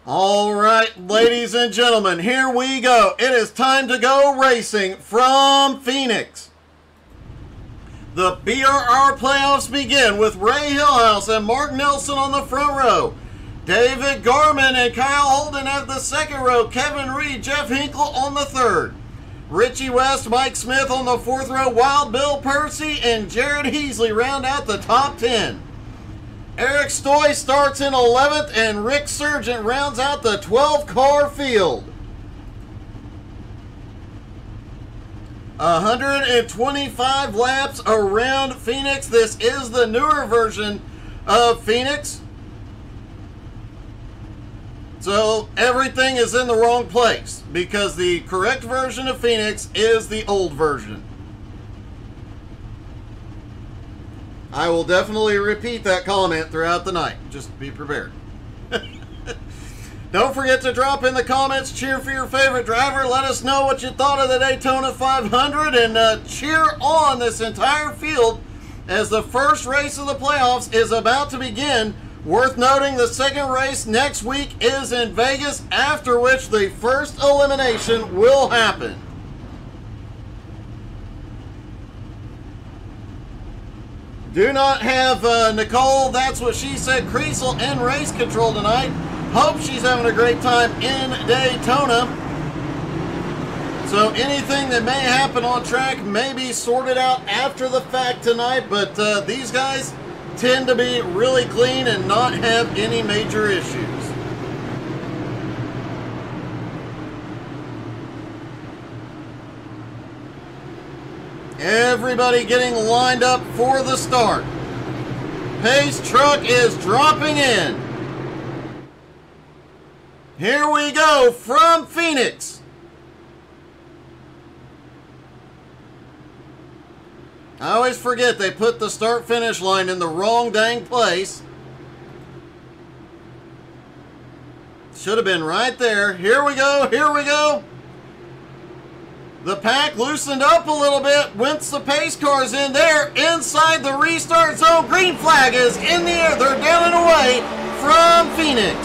All right, ladies and gentlemen, here we go. It is time to go racing from Pheonix. The BRR Playoffs begin with Ray Hillhouse and Mark Nelson on the front row. David Garman and Kyle Holden at the second row. Kevin Reed, Jeff Hinkle on the third. Richie West, Mike Smith on the fourth row. Wild Bill Percy and Jared Heasley round out the top 10. Eric Stoy starts in 11th and Rick Sargent rounds out the 12-car field. 125 laps around Pheonix. This is the newer version of Pheonix. So everything is in the wrong place because the correct version of Pheonix is the old version. I will definitely repeat that comment throughout the night. Just be prepared. Don't forget to drop in the comments, cheer for your favorite driver. Let us know what you thought of the Daytona 500 and cheer on this entire field as the first race of the playoffs is about to begin. Worth noting, the second race next week is in Vegas, after which the first elimination will happen. Do not have Nicole, that's what she said, Creasel in race control tonight. Hope she's having a great time in Daytona. So anything that may happen on track may be sorted out after the fact tonight, but these guys tend to be really clean and not have any major issues. Everybody getting lined up for the start. Pace truck is dropping in. Here we go from Pheonix. I always forget they put the start-finish line in the wrong dang place. Should have been right there. Here we go, here we go. The pack loosened up a little bit once the pace cars in there inside the restart zone. Green flag is in the air. They're down and away from Pheonix.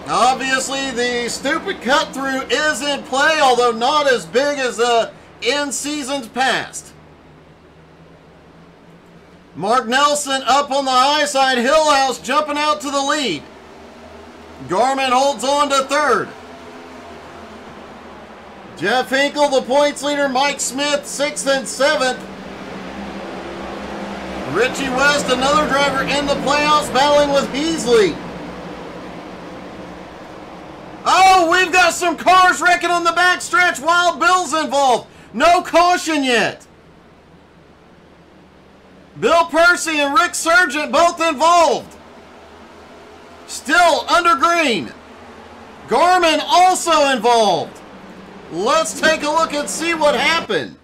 Obviously, the stupid cut-through is in play, although not as big as in seasons past. Mark Nelson up on the high side. Hillhouse jumping out to the lead. Garman holds on to third. Jeff Hinkle, the points leader. Mike Smith, 6th and 7th. Richie West, another driver in the playoffs, battling with Heasley. Oh, we've got some cars wrecking on the backstretch. Wild Bill's involved. No caution yet. Bill Percy and Rick Sargent both involved. Still under green. Garman also involved. Let's take a look and see what happened.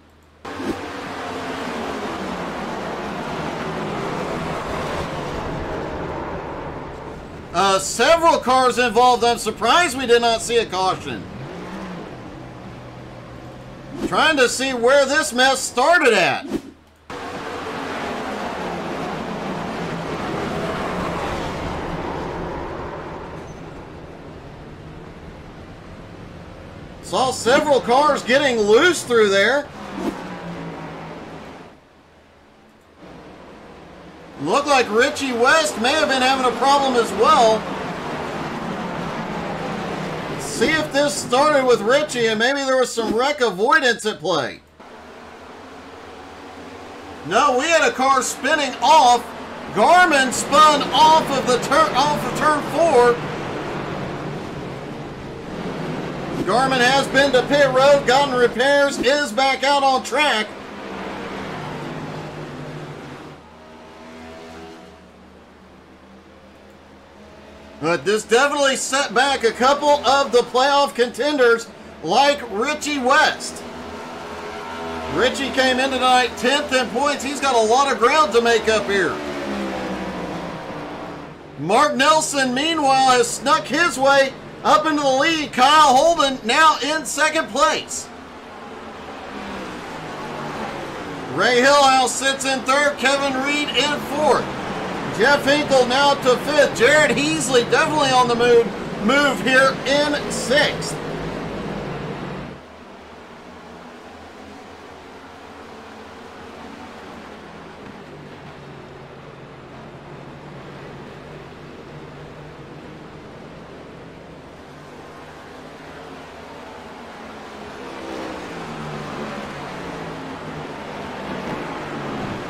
Several cars involved. I'm surprised we did not see a caution. Trying to see where this mess started at. Saw several cars getting loose through there. Looked like Richie West may have been having a problem as well. Let's see if this started with Richie and maybe there was some wreck avoidance at play. No, we had a car spinning off. Garman spun off of turn 4. Garman has been to pit road, gotten repairs, is back out on track. But this definitely set back a couple of the playoff contenders like Richie West. Richie came in tonight 10th in points. He's got a lot of ground to make up here. Mark Nelson, meanwhile, has snuck his way up into the lead. Kyle Holden now in second place. Ray Hillhouse sits in third. Kevin Reed in fourth. Jeff Hinkle now to 5th. Jared Heasley definitely on the move here in 6th.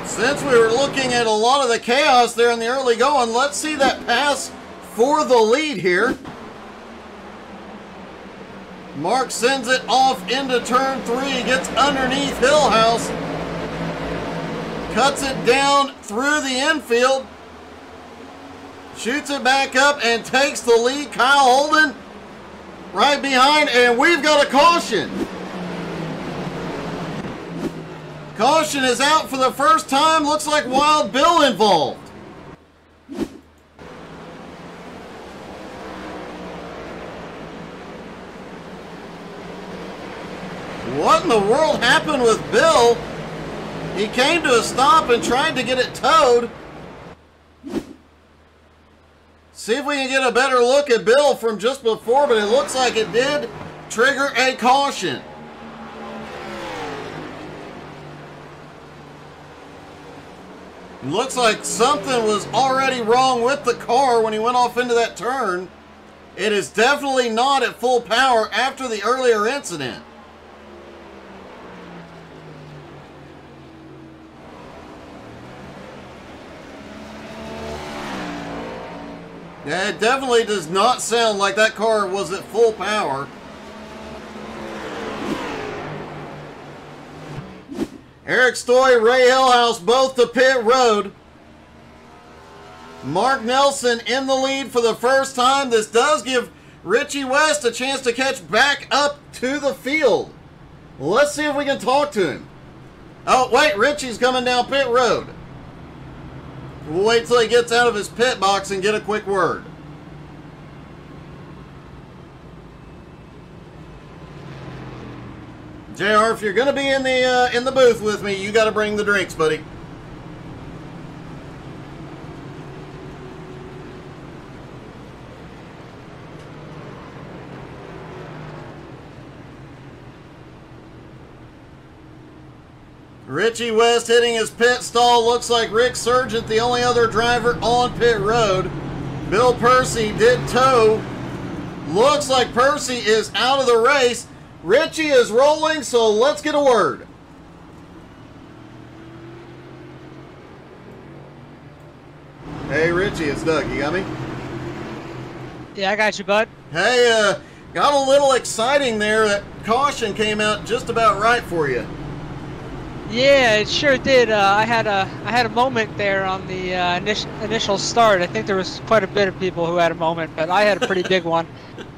Since we were looking at a lot of the chaos there in the early going, let's see that pass for the lead here. Mark sends it off into turn 3, gets underneath Hillhouse, cuts it down through the infield, shoots it back up and takes the lead. Kyle Holden right behind, and we've got a caution. Caution is out for the first time. Looks like Wild Bill involved. What in the world happened with Bill? He came to a stop and tried to get it towed. See if we can get a better look at Bill from just before, but it looks like it did trigger a caution. Looks like something was already wrong with the car when he went off into that turn. It is definitely not at full power after the earlier incident. Yeah, it definitely does not sound like that car was at full power. Eric Stoy, Ray Hillhouse, both to pit road. Mark Nelson in the lead for the first time. This does give Richie West a chance to catch back up to the field. Let's see if we can talk to him. Oh, wait, Richie's coming down pit road. We'll wait till he gets out of his pit box and get a quick word. JR, if you're going to be in the booth with me, you got to bring the drinks, buddy. Richie West hitting his pit stall. Looks like Rick Sargent, the only other driver on pit road. Bill Percy did tow. Looks like Percy is out of the race. Richie is rolling, so let's get a word. Hey, Richie, it's Doug. You got me? Yeah, I got you, bud. Hey, got a little exciting there. That caution came out just about right for you. Yeah, it sure did. I had a moment there on the initial start. I think there was quite a bit of people who had a moment, but I had a pretty big one.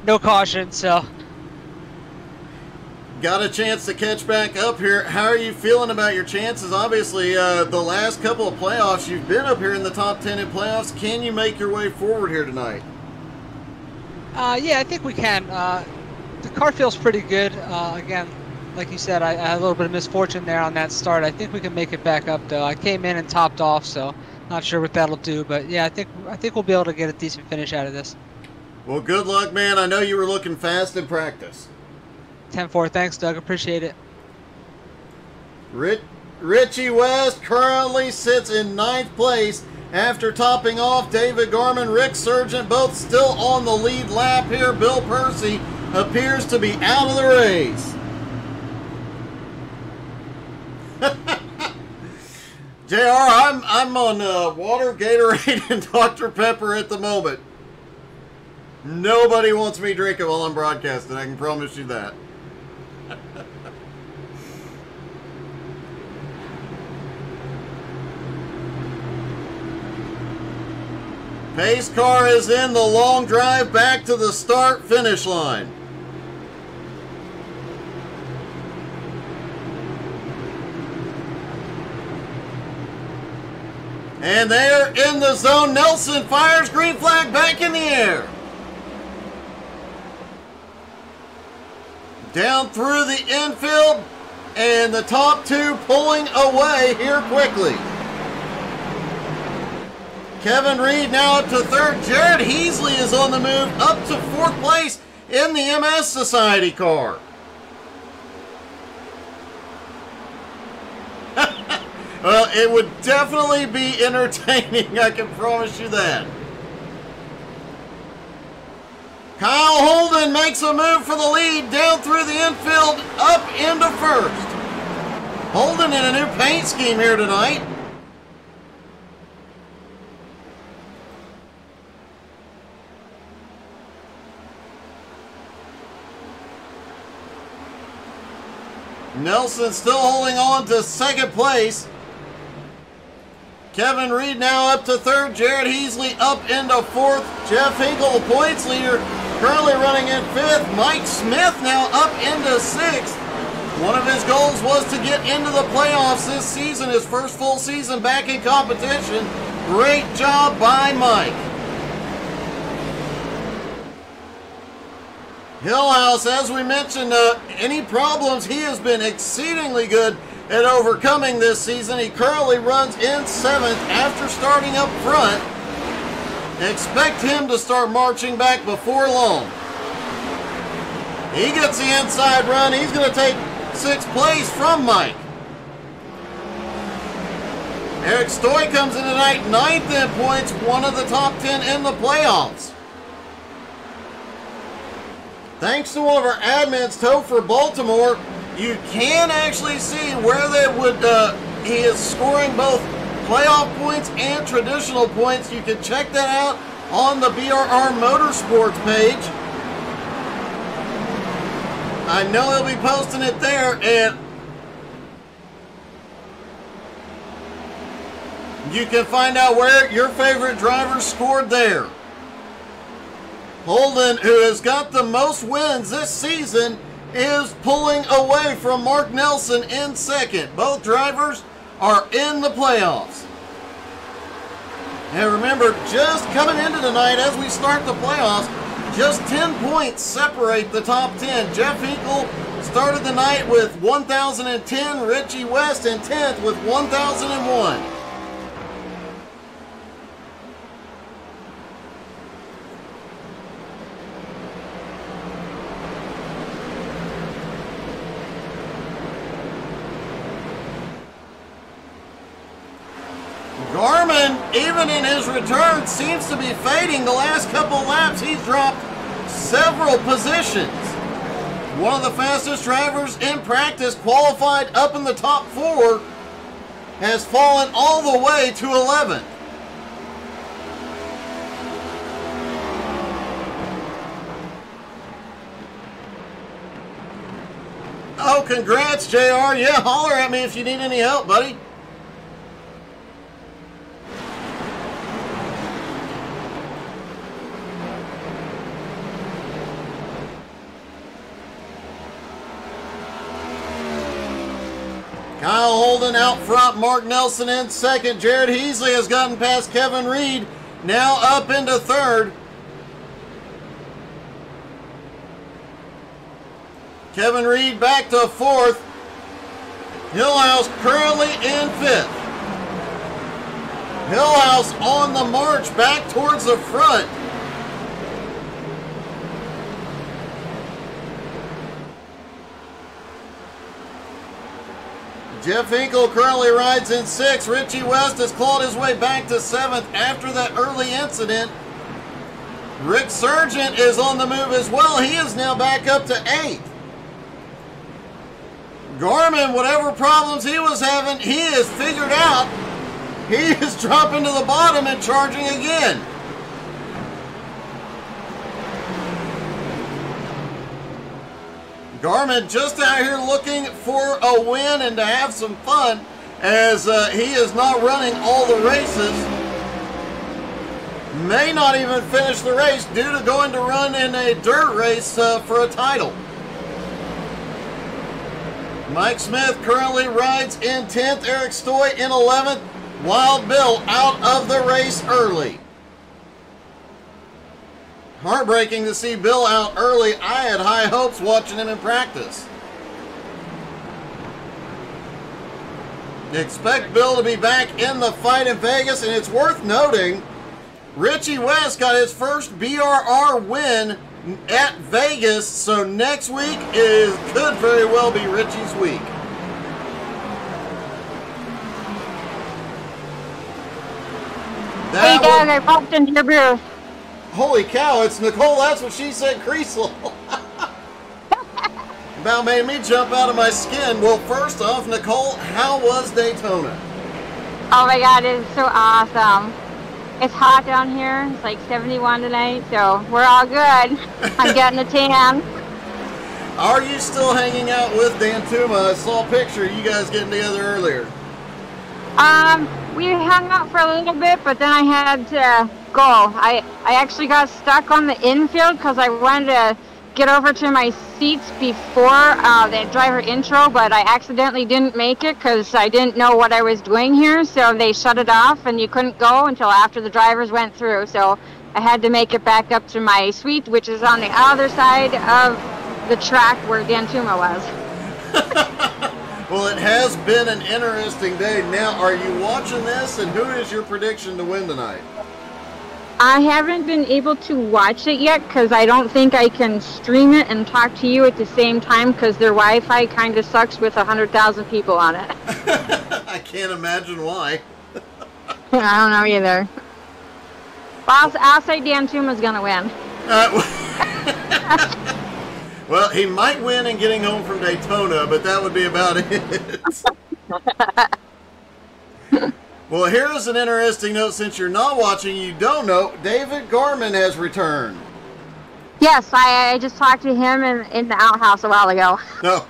No caution, so. Got a chance to catch back up here. How are you feeling about your chances? Obviously, the last couple of playoffs, you've been up here in the top 10 in playoffs. Can you make your way forward here tonight? Yeah, I think we can. The car feels pretty good. Again, like you said, I had a little bit of misfortune there on that start. I think we can make it back up, though. I came in and topped off, so not sure what that'll do. But yeah, I think we'll be able to get a decent finish out of this. Well, good luck, man. I know you were looking fast in practice. 10-4. Thanks, Doug. Appreciate it. Richie West currently sits in 9th place after topping off. David Garman, Rick Sargent, both still on the lead lap here. Bill Percy appears to be out of the race. JR, I'm on water, Gatorade, and Dr. Pepper at the moment. Nobody wants me drinking while I'm broadcasting, I can promise you that. Pace car is in the long drive back to the start-finish line. And they're in the zone. Nelson fires green flag back in the air. Down through the infield, and the top two pulling away here quickly. Kevin Reed now up to third. Jared Heasley is on the move up to fourth place in the MS Society car. Well, it would definitely be entertaining, I can promise you that. Kyle Holden makes a move for the lead down through the infield, up into first. Holden in a new paint scheme here tonight. Nelson still holding on to second place. Kevin Reed now up to third. Jared Heasley up into fourth. Jeff Hinkle, the points leader, currently running in fifth. Mike Smith now up into sixth. One of his goals was to get into the playoffs this season, his first full season back in competition. Great job by Mike. Hillhouse, as we mentioned, any problems, he has been exceedingly good at overcoming this season. He currently runs in seventh after starting up front. Expect him to start marching back before long. He gets the inside run. He's going to take sixth place from Mike. Eric Stoy comes in tonight, ninth in points, one of the top 10 in the playoffs. Thanks to one of our admins, Topher Baltimore, you can actually see where they would, he is scoring both playoff points and traditional points. You can check that out on the BRR Motorsports page. I know he'll be posting it there, and you can find out where your favorite driver scored there. Holden, who has got the most wins this season, is pulling away from Mark Nelson in second. Both drivers are in the playoffs. And remember, just coming into tonight as we start the playoffs, just 10 points separate the top 10. Jeff Hinkle started the night with 1,010. Richie West in 10th with 1,001. Garmin, even in his return, seems to be fading. The last couple laps, he's dropped several positions. One of the fastest drivers in practice, qualified up in the top 4, has fallen all the way to 11th. Oh, congrats, JR. Yeah, holler at me if you need any help, buddy. Kyle Holden out front, Mark Nelson in second. Jared Heasley has gotten past Kevin Reed, now up into third. Kevin Reed back to fourth. Hillhouse currently in fifth. Hillhouse on the march back towards the front. Jeff Hinkle currently rides in sixth. Richie West has clawed his way back to seventh after that early incident. Rick Sargent is on the move as well. He is now back up to eighth. Garmin, whatever problems he was having, he has figured out. He is dropping to the bottom and charging again. Garmin just out here looking for a win and to have some fun, as he is not running all the races. May not even finish the race due to going to run in a dirt race for a title. Mike Smith currently rides in 10th. Eric Stoy in 11th. Wild Bill out of the race early. Heartbreaking to see Bill out early. I had high hopes watching him in practice. Expect Bill to be back in the fight in Vegas, and it's worth noting Richie West got his first BRR win at Vegas, so next week could very well be Richie's week. Hey Doug, I popped into your booth. Holy cow, it's Nicole, that's what she said, Creasel. About made me jump out of my skin. Well, first off, Nicole, how was Daytona? Oh my god, it's so awesome. It's hot down here. It's like 71 tonight, so we're all good. I'm getting a tan. Are you still hanging out with Dan Tuma? I saw a picture of you guys getting together earlier. We hung out for a little bit, but then I had to go. I actually got stuck on the infield because I wanted to get over to my seats before the driver intro, but I accidentally didn't make it because I didn't know what I was doing here, so they shut it off and you couldn't go until after the drivers went through, so I had to make it back up to my suite, which is on the other side of the track where Dan Tuma was. Well, it has been an interesting day. Now, are you watching this, and who is your prediction to win tonight? I haven't been able to watch it yet because I don't think I can stream it and talk to you at the same time because their Wi-Fi kind of sucks with 100,000 people on it. I can't imagine why. I don't know either. Well, I'll say Dan Tuma's going to win. Well, he might win in getting home from Daytona, but that would be about it. Well, here's an interesting note. Since you're not watching, you don't know, David Gourmets has returned. Yes, I just talked to him in the outhouse a while ago. No.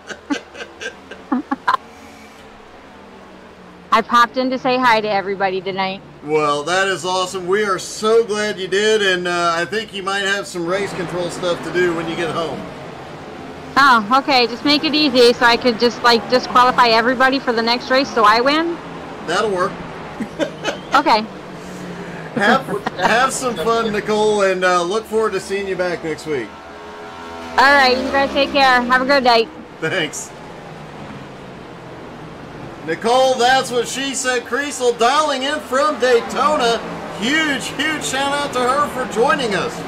I popped in to say hi to everybody tonight. Well, that is awesome. We are so glad you did, and I think you might have some race control stuff to do when you get home. Oh, okay. Just make it easy so I could just disqualify everybody for the next race so I win. That'll work. Okay. Have some fun, Nicole, and look forward to seeing you back next week. All right, you guys take care. Have a good night. Thanks. Nicole, that's what she said. Creasel dialing in from Daytona. Huge shout out to her for joining us.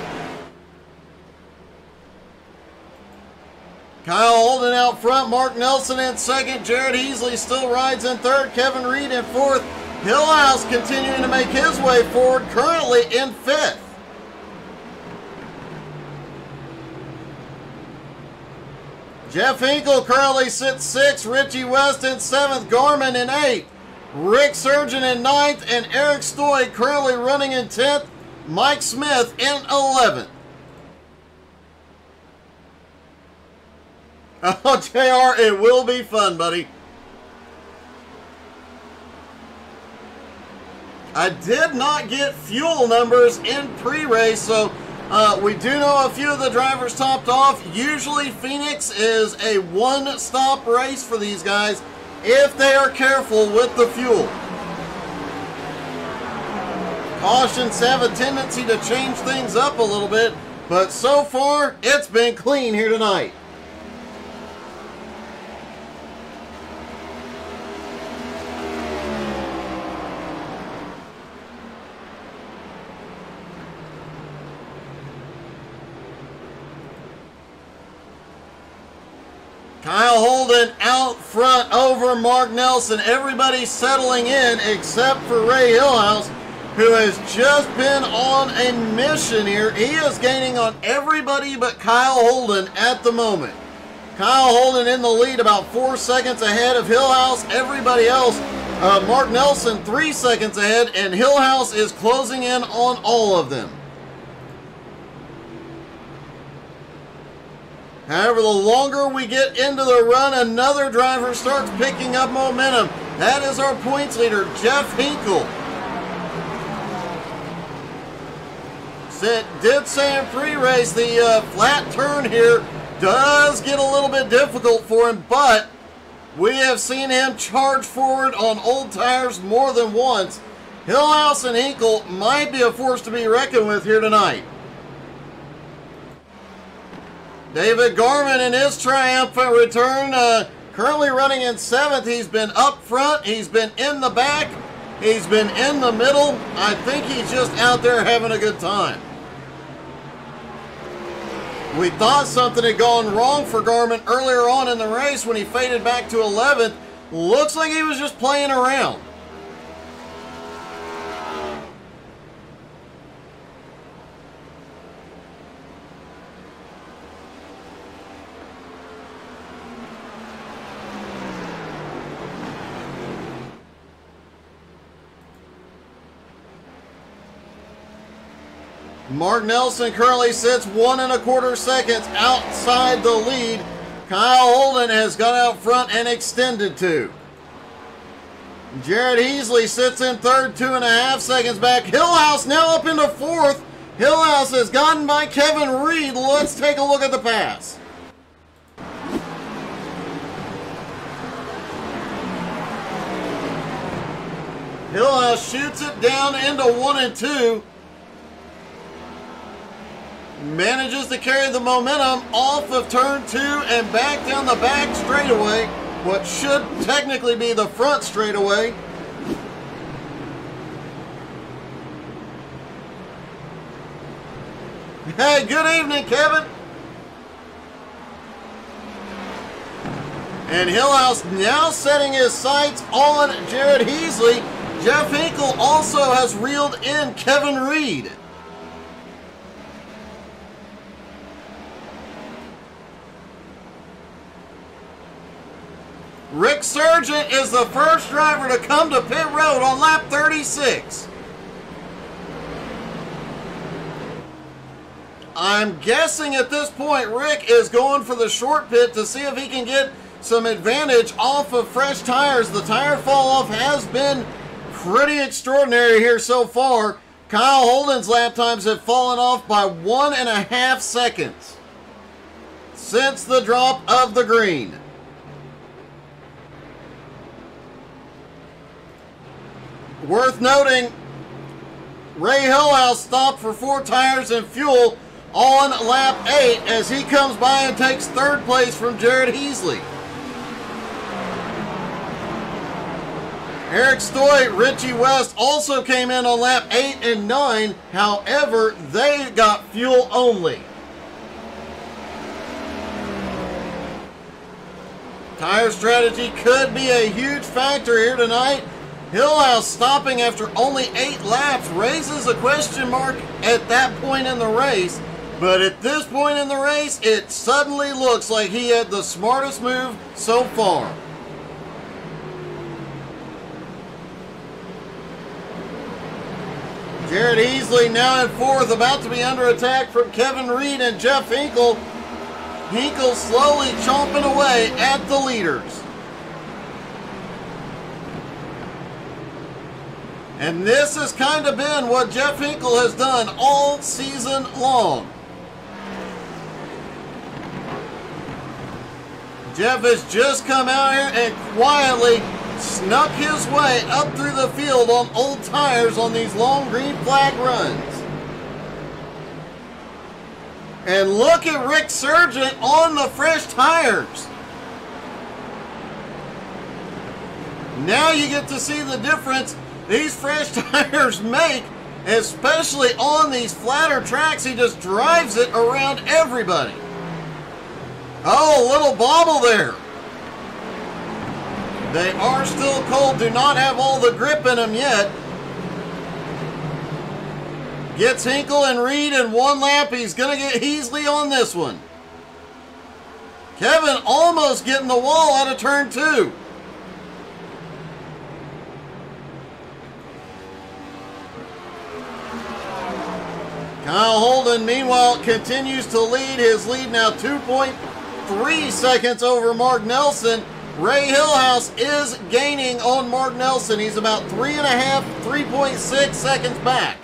Kyle Holden out front, Mark Nelson in second, Jared Heasley still rides in third, Kevin Reed in fourth, Hillhouse continuing to make his way forward, currently in fifth. Jeff Hinkle currently sits sixth, Richie West in seventh, Gorman in eighth, Rick Surgeon in ninth, and Eric Stoy currently running in 10th, Mike Smith in 11th. Oh, JR, it will be fun, buddy. I did not get fuel numbers in pre-race, so we do know a few of the drivers topped off. Usually Pheonix is a one-stop race for these guys if they are careful with the fuel. Cautions have a tendency to change things up a little bit, but so far it's been clean here tonight. Kyle Holden out front over Mark Nelson. Everybody settling in except for Ray Hillhouse, who has just been on a mission here. He is gaining on everybody but Kyle Holden at the moment. Kyle Holden in the lead, about 4 seconds ahead of Hillhouse. Everybody else, Mark Nelson 3 seconds ahead, and Hillhouse is closing in on all of them. However, the longer we get into the run, another driver starts picking up momentum. That is our points leader, Jeff Hinkle. Did say in pre-race the flat turn here does get a little bit difficult for him, but we have seen him charge forward on old tires more than once. Hillhouse and Hinkle might be a force to be reckoned with here tonight. David Gorman in his triumphant return, Currently running in 7th. He's been up front. He's been in the back. He's been in the middle. I think he's just out there having a good time. We thought something had gone wrong for Gourmet earlier on in the race when he faded back to 11th. Looks like he was just playing around. Mark Nelson currently sits 1 1/4 seconds outside the lead. Kyle Holden has got out front and extended 2. Jared Heasley sits in 3rd, 2.5 seconds back. Hillhouse now up into 4th. Hillhouse has gotten by Kevin Reed. Let's take a look at the pass. Hillhouse shoots it down into 1 and 2. Manages to carry the momentum off of turn 2 and back down the back straightaway. What should technically be the front straightaway. Hey, good evening, Kevin. And Hillhouse now setting his sights on Jared Heasley. Jeff Hinkle also has reeled in Kevin Reed. Rick Sargent is the first driver to come to pit road on lap 36. I'm guessing at this point Rick is going for the short pit to see if he can get some advantage off of fresh tires. The tire fall off has been pretty extraordinary here so far. Kyle Holden's lap times have fallen off by 1.5 seconds since the drop of the green. Worth noting, Ray Hillhouse stopped for 4 tires and fuel on lap 8 as he comes by and takes 3rd place from Jared Heasley. Eric Stoy, Richie West also came in on lap 8 and 9. However, they got fuel only. Tire strategy could be a huge factor here tonight. Hillhouse stopping after only 8 laps raises a question mark at that point in the race. But at this point in the race, it suddenly looks like he had the smartest move so far. Jared Heasley now in 4th, about to be under attack from Kevin Reed and Jeff Hinkle. Hinkle slowly chomping away at the leaders. And this has kind of been what Jeff Hinkle has done all season long. Jeff has just come out here and quietly snuck his way up through the field on old tires on these long green flag runs. And look at Rick Sargent on the fresh tires. Now you get to see the difference these fresh tires make, especially on these flatter tracks. He just drives it around everybody. Oh, a little bobble there. They are still cold, do not have all the grip in them yet. Gets Hinkle and Reed in 1 lap. He's going to get Heasley on this one. Kevin almost getting the wall out of turn 2. Kyle Holden, meanwhile, continues to lead. His lead now 2.3 seconds over Mark Nelson. Ray Hillhouse is gaining on Mark Nelson. He's about 3.5, 3.6 seconds back.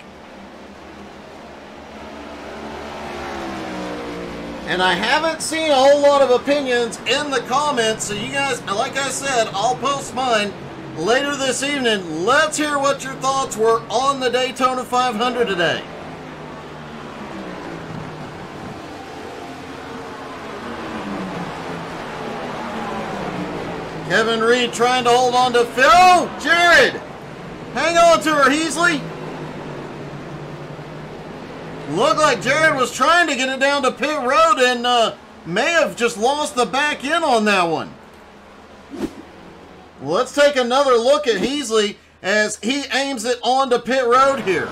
And I haven't seen a whole lot of opinions in the comments, so you guys, like I said, I'll post mine later this evening. Let's hear what your thoughts were on the Daytona 500 today. Kevin Reed trying to hold on to Phil. Oh, Jared! Hang on to her, Heasley. Looked like Jared was trying to get it down to pit road and may have just lost the back end on that one. Let's take another look at Heasley as he aims it onto pit road here.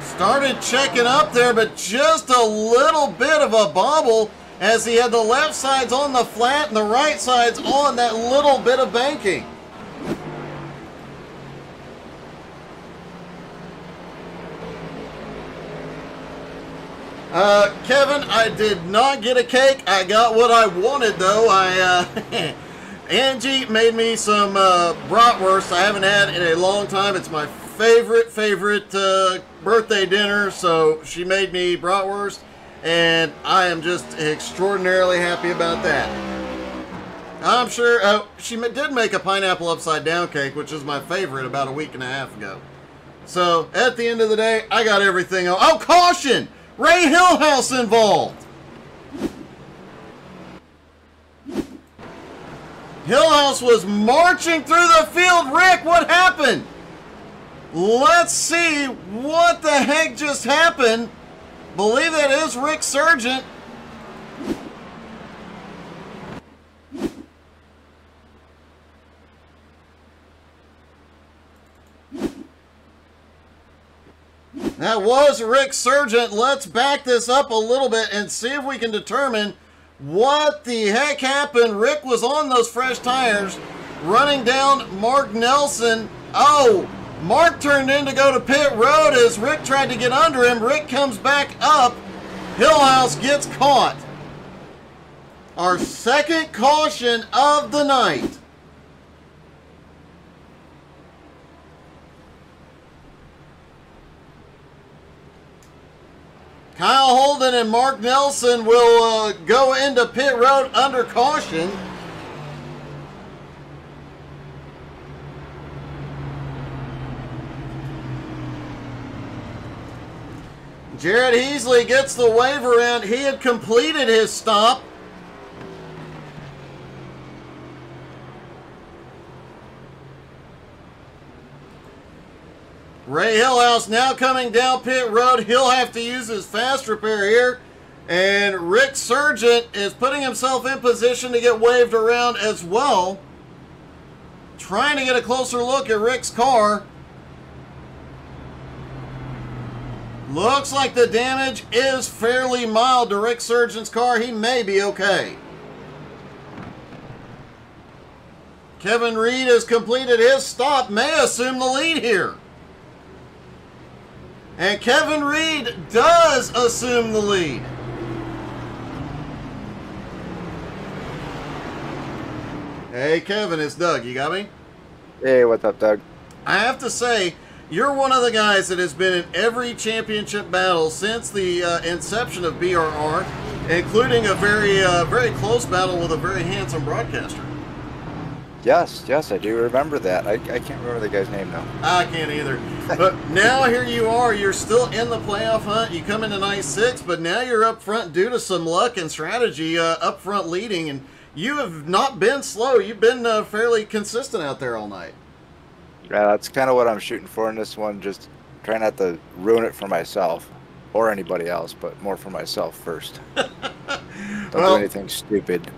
Started checking up there, but just a little bit of a bobble as he had the left sides on the flat and the right sides on that little bit of banking. Kevin, I did not get a cake. I got what I wanted, though. Angie made me some bratwurst I haven't had in a long time. It's my favorite birthday dinner, so she made me bratwurst, and I am just extraordinarily happy about that. I'm sure she did make a pineapple upside down cake, which is my favorite, about a week and a half ago. So at the end of the day, I got everything. Oh, caution! Ray Hillhouse involved. Hillhouse was marching through the field. Rick, what happened? Let's see what the heck just happened. Believe that is Rick Sargent. That was Rick Sargent. Let's back this up a little bit and see if we can determine what the heck happened. Rick was on those fresh tires, running down Mark Nelson. Oh, Mark turned in to go to pit road as Rick tried to get under him. Rick comes back up. Hillhouse gets caught. Our second caution of the night. Kyle Holden and Mark Nelson will go into pit road under caution. Jared Heasley gets the waiver in. He had completed his stop. Ray Hillhouse now coming down pit road. He'll have to use his fast repair here. And Rick Sargent is putting himself in position to get waved around as well. Trying to get a closer look at Rick's car. Looks like the damage is fairly mild to Rick Sargent's car. He may be okay. Kevin Reed has completed his stop. May assume the lead here. And Kevin Reed does assume the lead. Hey, Kevin, it's Doug. You got me? Hey, what's up, Doug? I have to say, you're one of the guys that has been in every championship battle since the inception of BRR, including a very close battle with a very handsome broadcaster. Yes, I do remember that. I can't remember the guy's name now. I can't either. But now here you are. You're still in the playoff hunt. You come into night 6, but now you're up front due to some luck and strategy up front leading, and you have not been slow. You've been fairly consistent out there all night. Yeah, that's kind of what I'm shooting for in this one. Just try not to ruin it for myself or anybody else, but more for myself first. Don't do anything stupid.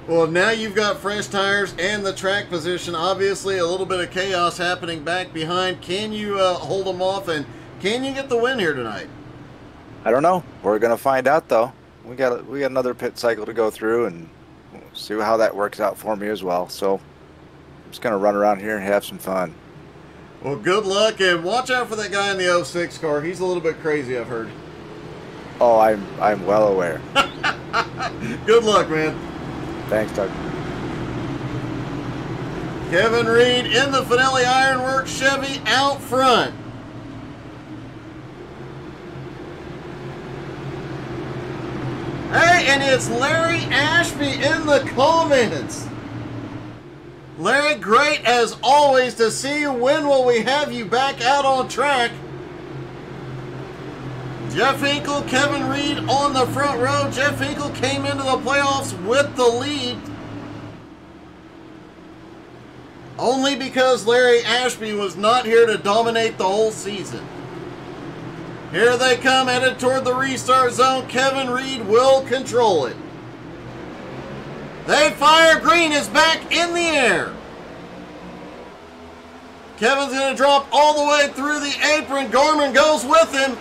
Well, now you've got fresh tires and the track position. Obviously, a little bit of chaos happening back behind. Can you hold them off, and can you get the win here tonight? I don't know. We're gonna find out, though. We got another pit cycle to go through, and we'll see how that works out for me as well. So I'm just gonna run around here and have some fun. Well, good luck, and watch out for that guy in the 06 car. He's a little bit crazy, I've heard. Oh, I'm well aware. Good luck, man. Thanks, Doug. Kevin Reed in the Finelli Ironworks Chevy out front. Hey, and it's Larry Ashby in the comments. Larry, great as always to see you. When will we have you back out on track? Jeff Hinkle, Kevin Reed on the front row. Jeff Hinkle came into the playoffs with the lead, only because Larry Ashby was not here to dominate the whole season. Here they come, headed toward the restart zone. Kevin Reed will control it. They fire. Green is back in the air. Kevin's going to drop all the way through the apron. Gorman goes with him.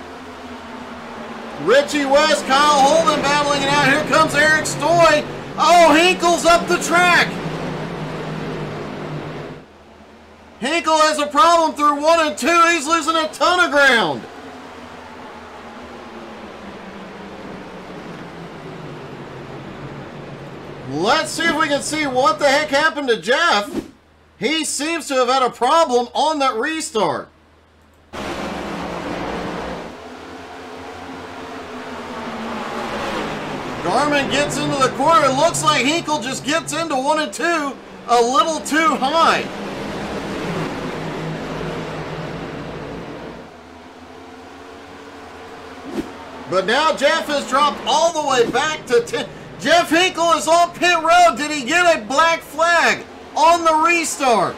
Richie West, Kyle Holden battling it out. Here comes Eric Stoy. Oh, Hinkle's up the track. Hinkle has a problem through 1 and 2. He's losing a ton of ground. Let's see if we can see what the heck happened to Jeff. He seems to have had a problem on that restart. Garmin gets into the corner. It looks like Hinkle just gets into 1 and 2 a little too high. But now Jeff has dropped all the way back to 10. Jeff Hinkle is on pit road. Did he get a black flag on the restart?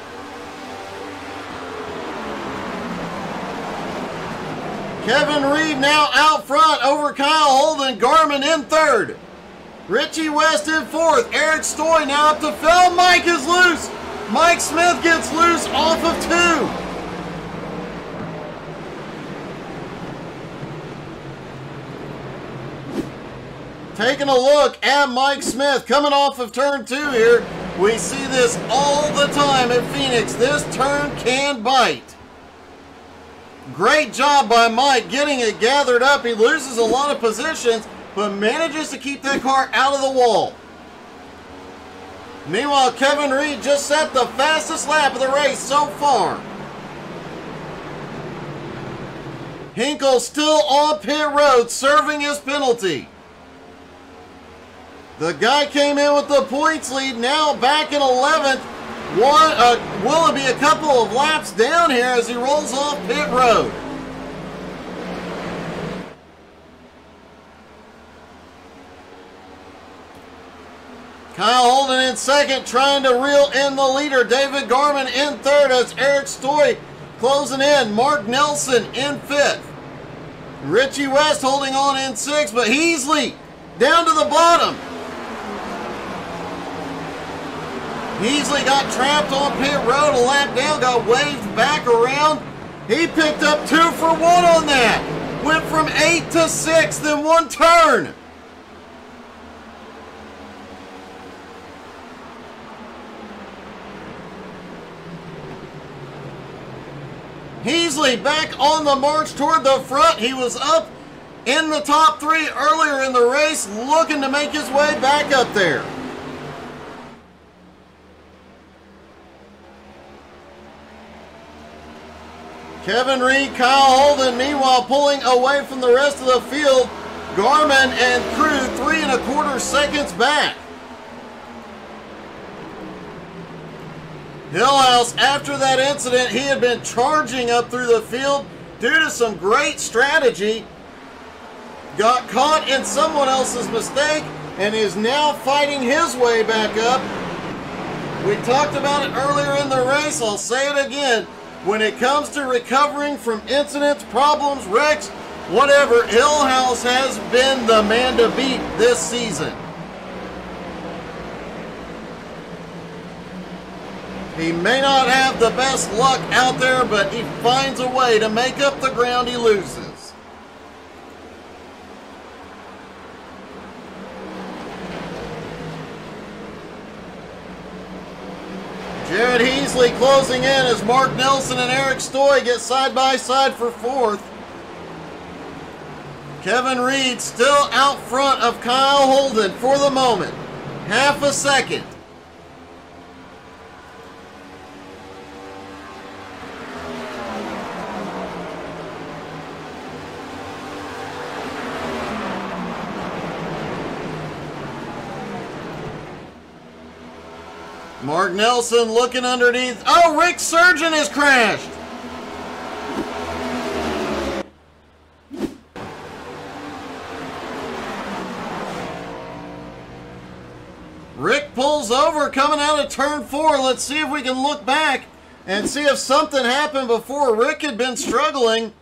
Kevin Reed now out front over Kyle Holden. Garmin in third. Richie West in fourth. Eric Stoy now up to Phil. Mike is loose. Mike Smith gets loose off of 2. Taking a look at Mike Smith coming off of turn 2 here. We see this all the time at Pheonix. This turn can bite. Great job by Mike getting it gathered up. He loses a lot of positions, but manages to keep that car out of the wall. Meanwhile, Kevin Reed just set the fastest lap of the race so far. Hinkle still on pit road, serving his penalty. The guy came in with the points lead, now back in 11th. Will it be a couple of laps down here as he rolls off pit road? Kyle Holden in second, trying to reel in the leader. David Garmin in third as Eric Stoy closing in. Mark Nelson in fifth. Richie West holding on in sixth, but Heasley down to the bottom. Heasley got trapped on pit road, a lap down, got waved back around. He picked up 2 for 1 on that. Went from 8 to 6 in one turn. Heasley back on the march toward the front. He was up in the top 3 earlier in the race, looking to make his way back up there. Kevin Reed, Kyle Holden, meanwhile pulling away from the rest of the field. Garmin and crew 3 1/4 seconds back. Hillhouse, after that incident, he had been charging up through the field due to some great strategy. Got caught in someone else's mistake and is now fighting his way back up. We talked about it earlier in the race. I'll say it again. When it comes to recovering from incidents, problems, wrecks, whatever, Hillhouse has been the man to beat this season. He may not have the best luck out there, but he finds a way to make up the ground he loses. Jared Heasley closing in as Mark Nelson and Eric Stoy get side by side for 4th. Kevin Reed still out front of Kyle Holden for the moment. Half a second. Mark Nelson looking underneath. Oh, Rick Surgeon has crashed. Rick pulls over coming out of turn 4. Let's see if we can look back and see if something happened before. Rick had been struggling.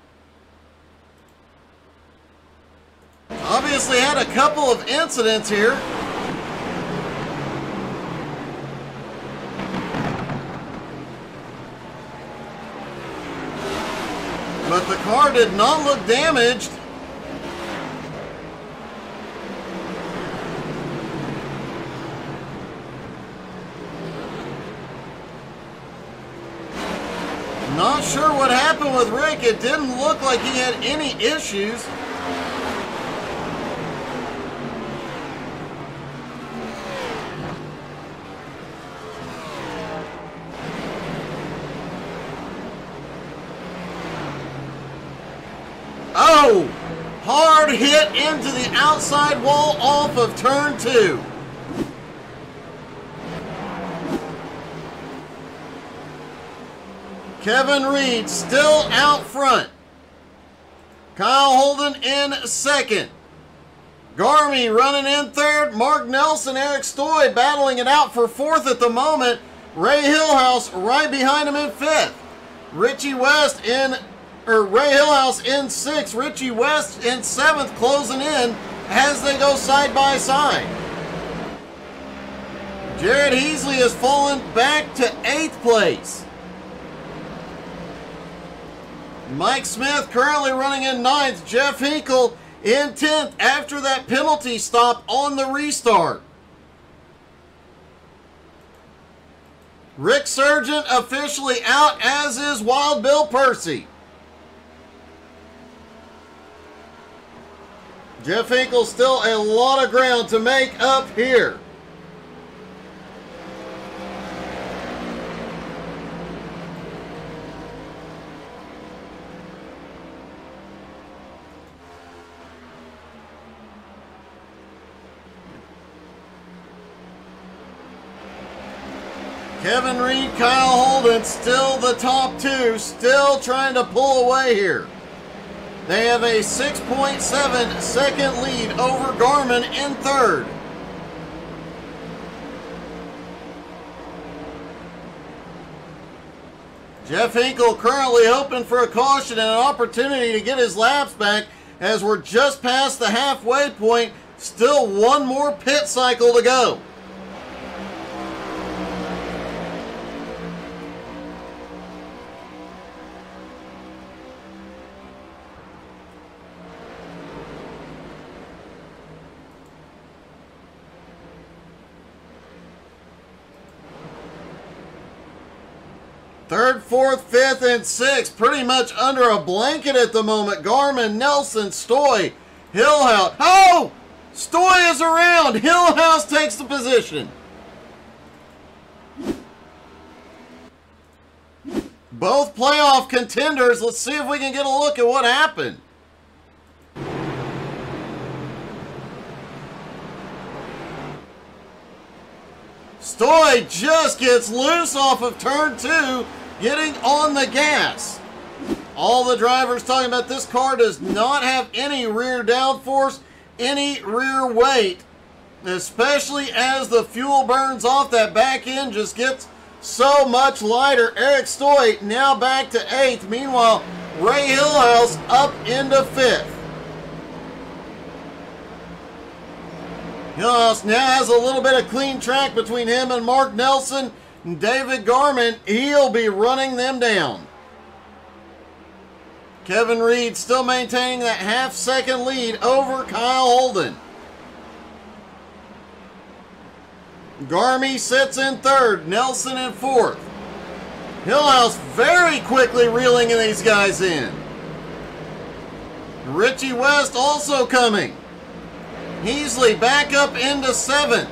Obviously had a couple of incidents here. But the car did not look damaged. Not sure what happened with Rick. It didn't look like he had any issues. Oh! Hard hit into the outside wall off of turn 2. Kevin Reed still out front. Kyle Holden in second. Gourmets running in third. Mark Nelson, Eric Stoy battling it out for fourth at the moment. Ray Hillhouse right behind him in fifth. Ray Hillhouse in sixth. Richie West in seventh, closing in as they go side by side. Jared Heasley has fallen back to 8th place. Mike Smith currently running in 9th. Jeff Hinkle in 10th after that penalty stop on the restart. Rick Sargent officially out, as is Wild Bill Percy. Jeff Hinkle still a lot of ground to make up here. Kevin Reed, Kyle Holden, still the top two, still trying to pull away here. They have a 6.7 second lead over Garmin in third. Jeff Hinkle currently hoping for a caution and an opportunity to get his laps back, as we're just past the halfway point. Still one more pit cycle to go. Third, fourth, fifth, and sixth, pretty much under a blanket at the moment. Garmin, Nelson, Stoy, Hillhouse. Oh! Stoy is around. Hillhouse takes the position. Both playoff contenders. Let's see if we can get a look at what happened. Stoy just gets loose off of turn 2, getting on the gas. All the drivers talking about this car does not have any rear downforce, any rear weight, especially as the fuel burns off. That back end just gets so much lighter. Eric Stoy now back to 8th. Meanwhile, Ray Hillhouse up into 5th. Hillhouse now has a little bit of clean track between him and Mark Nelson and David Garmin. He'll be running them down. Kevin Reed still maintaining that half-second lead over Kyle Holden. Garmy sits in 3rd, Nelson in 4th. Hillhouse very quickly reeling these guys in. Richie West also coming. Heasley back up into 7th.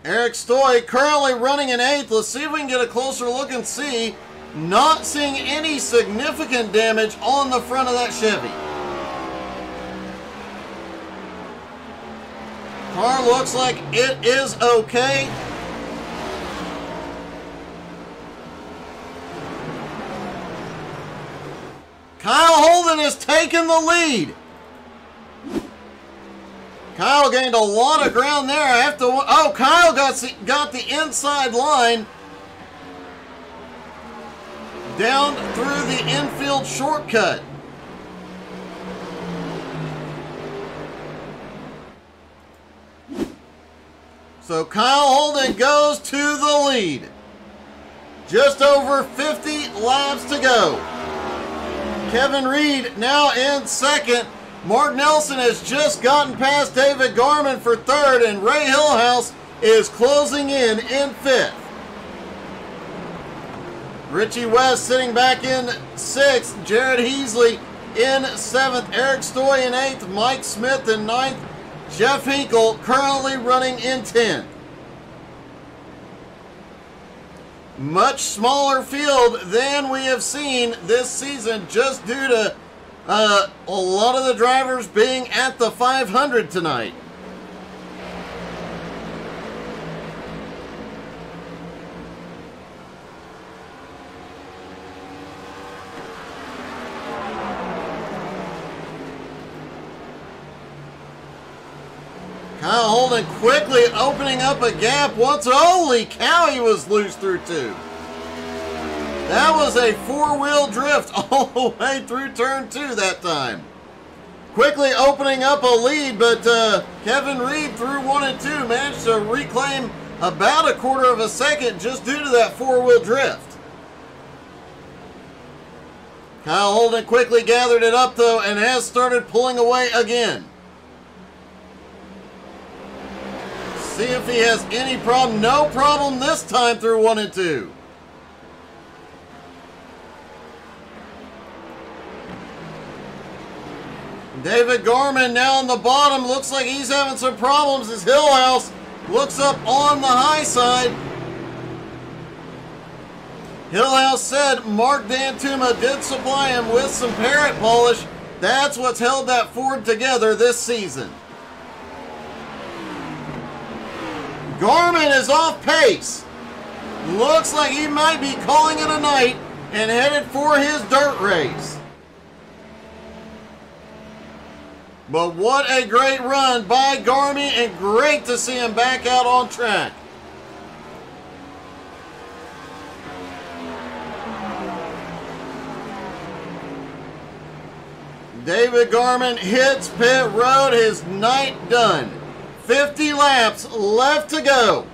Eric Stoy currently running in 8th. Let's see if we can get a closer look and see. Not seeing any significant damage on the front of that Chevy. Car looks like it is okay. Kyle Holden has taken the lead. Kyle gained a lot of ground there. Kyle got the inside line down through the infield shortcut. So Kyle Holden goes to the lead. Just over 50 laps to go. Kevin Reed now in second. Mark Nelson has just gotten past David Garman for third, and Ray Hillhouse is closing in fifth. Richie West sitting back in sixth. Jared Heasley in seventh. Eric Stoy in eighth. Mike Smith in ninth. Jeff Hinkle currently running in 10th. Much smaller field than we have seen this season, just due to a lot of the drivers being at the 500 tonight. Kyle Holden quickly opening up a gap once. Holy cow, he was loose through two. That was a four-wheel drift all the way through turn two that time. Quickly opening up a lead, but Kevin Reed through 1 and 2 managed to reclaim about a quarter of a second just due to that four-wheel drift. Kyle Holden quickly gathered it up though and has started pulling away again. See if he has any problem. No problem this time through 1 and 2. David Garman now on the bottom. Looks like he's having some problems as Hillhouse looks up on the high side. Hillhouse said Mark Dantuma did supply him with some parrot polish. That's what's held that Ford together this season. Garman is off pace. Looks like he might be calling it a night and headed for his dirt race. But what a great run by Garmy, and great to see him back out on track. David Garman hits pit road, his night done. 50 laps left to go.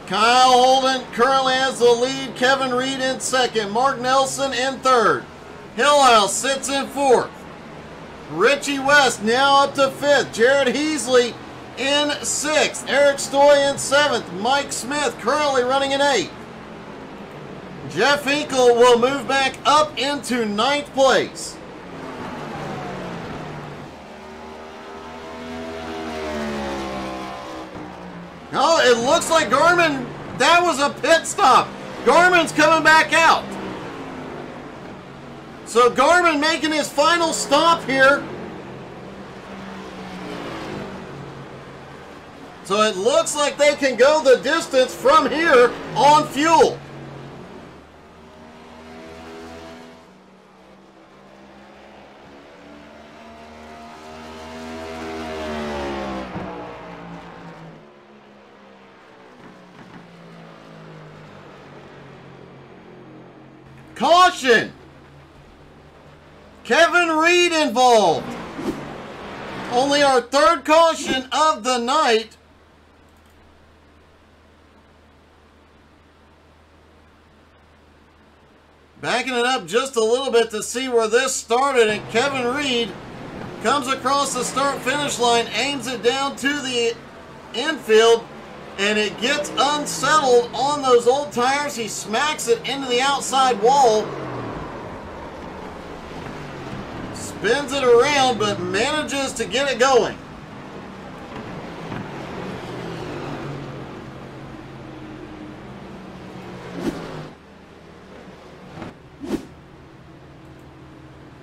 Kyle Holden currently has the lead. Kevin Reed in second. Mark Nelson in third. Hillhouse sits in fourth. Richie West now up to fifth. Jared Heasley in sixth. Eric Stoy in seventh. Mike Smith currently running in eighth. Jeff Hinkle will move back up into ninth place. Oh, it looks like Garman, that was a pit stop. Garman's coming back out. So Garman making his final stop here. So it looks like they can go the distance from here on fuel. Caution! Kevin Reed involved. Only our third caution of the night. Backing it up just a little bit to see where this started, and Kevin Reed comes across the start-finish line, aims it down to the infield, and it gets unsettled on those old tires. He smacks it into the outside wall. Spins it around, but manages to get it going.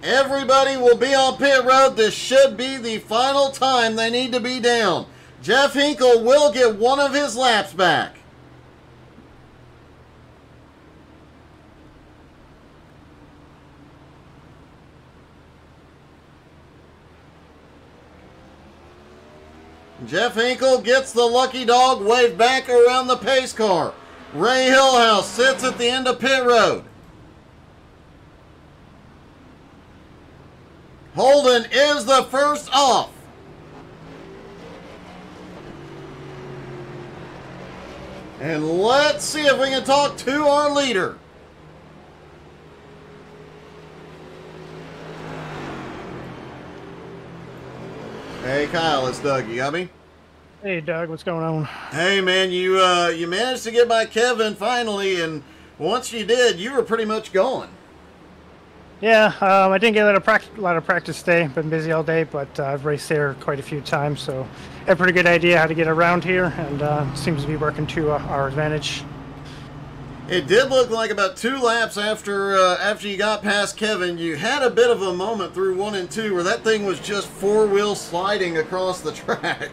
Everybody will be on pit road. This should be the final time they need to be down. Jeff Hinkle will get one of his laps back. Jeff Hinkle gets the lucky dog waved back around the pace car. Ray Hillhouse sits at the end of pit road. Holden is the first off. And let's see if we can talk to our leader. Hey Kyle, it's Doug. You got me? Hey Doug, what's going on? Hey man, you managed to get by Kevin finally, and once you did, you were pretty much gone. Yeah, I didn't get a lot of practice today. Been busy all day, but I've raced there quite a few times, so I have a pretty good idea how to get around here, and seems to be working to our advantage. It did look like about 2 laps after you got past Kevin, you had a bit of a moment through 1 and 2 where that thing was just 4-wheel sliding across the track.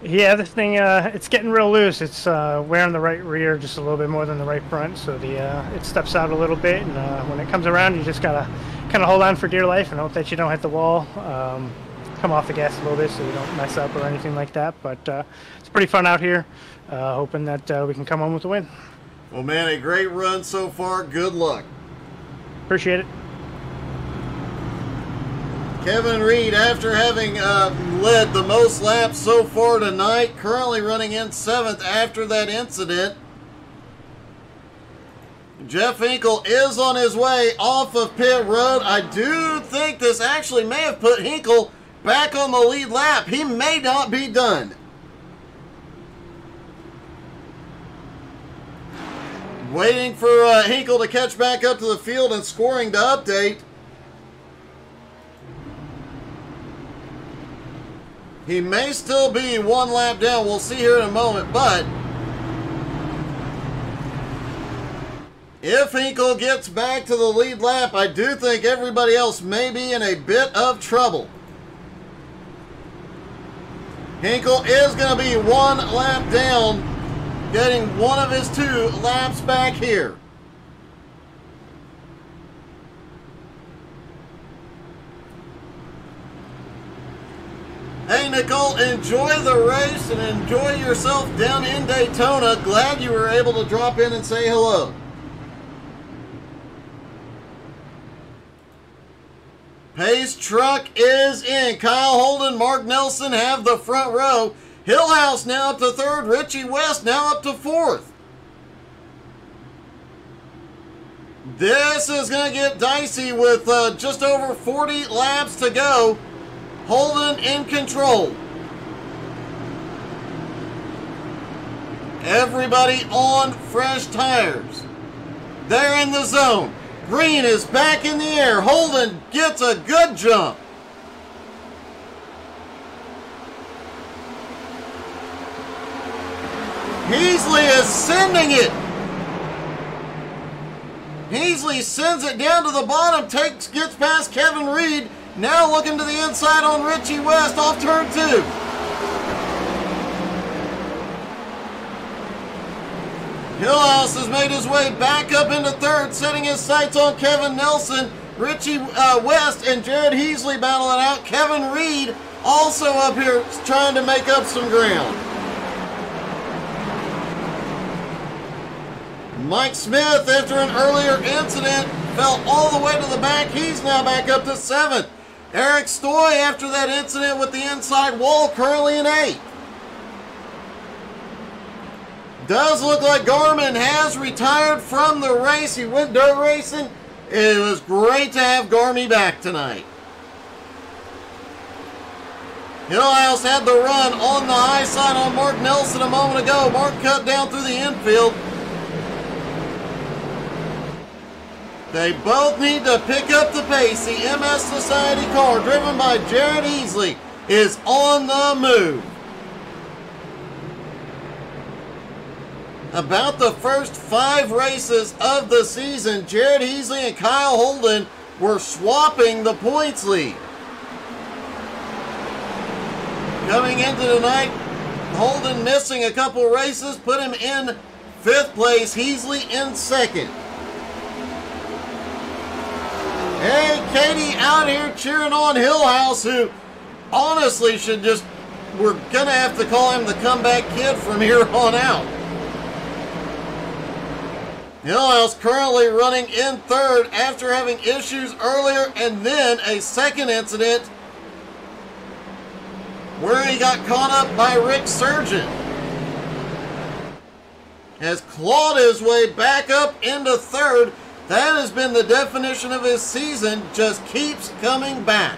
Yeah, this thing, it's getting real loose. It's wearing the right rear just a little bit more than the right front, so it steps out a little bit, and when it comes around, you just gotta kind of hold on for dear life and hope that you don't hit the wall. Come off the gas a little bit so you don't mess up or anything like that, but it's pretty fun out here. Hoping that we can come home with a win. Well, man, a great run so far. Good luck. Appreciate it. Kevin Reed, after having led the most laps so far tonight, currently running in 7th after that incident. Jeff Hinkle is on his way off of pit road. I do think this actually may have put Hinkle back on the lead lap. He may not be done. Waiting for Hinkle to catch back up to the field and scoring to update. He may still be 1 lap down. We'll see here in a moment, but if Hinkle gets back to the lead lap, I do think everybody else may be in a bit of trouble. Hinkle is going to be 1 lap down, getting one of his 2 laps back here. Hey Nicole, enjoy the race and enjoy yourself down in Daytona. Glad you were able to drop in and say hello. Pace truck is in. Kyle Holden, Mark Nelson have the front row. Hillhouse now up to 3rd. Richie West now up to 4th. This is going to get dicey with just over 40 laps to go. Holden in control. Everybody on fresh tires. They're in the zone. Green is back in the air. Holden gets a good jump. Heasley is sending it. Heasley sends it down to the bottom, gets past Kevin Reed. Now looking to the inside on Richie West off turn 2. Hillhouse has made his way back up into 3rd, setting his sights on Kevin Nelson. Richie West and Jared Heasley battling out. Kevin Reed also up here trying to make up some ground. Mike Smith, after an earlier incident, fell all the way to the back. He's now back up to 7th. Eric Stoy, after that incident with the inside wall, currently in 8th. Does look like Gorman has retired from the race. He went dirt racing. It was great to have Garmy back tonight. Hillhouse had the run on the high side on Mark Nelson a moment ago. Mark cut down through the infield. They both need to pick up the pace. The MS Society car, driven by Jared Heasley, is on the move. About the first 5 races of the season, Jared Heasley and Kyle Holden were swapping the points lead. Coming into tonight, Holden missing a couple races, put him in 5th place, Heasley in 2nd. Hey, Katie out here cheering on Hillhouse, who honestly should just we're going to have to call him the comeback kid from here on out. Hillhouse currently running in third after having issues earlier and then a second incident where he got caught up by Rick Surgeon. Has clawed his way back up into third. That has been the definition of his season, just keeps coming back.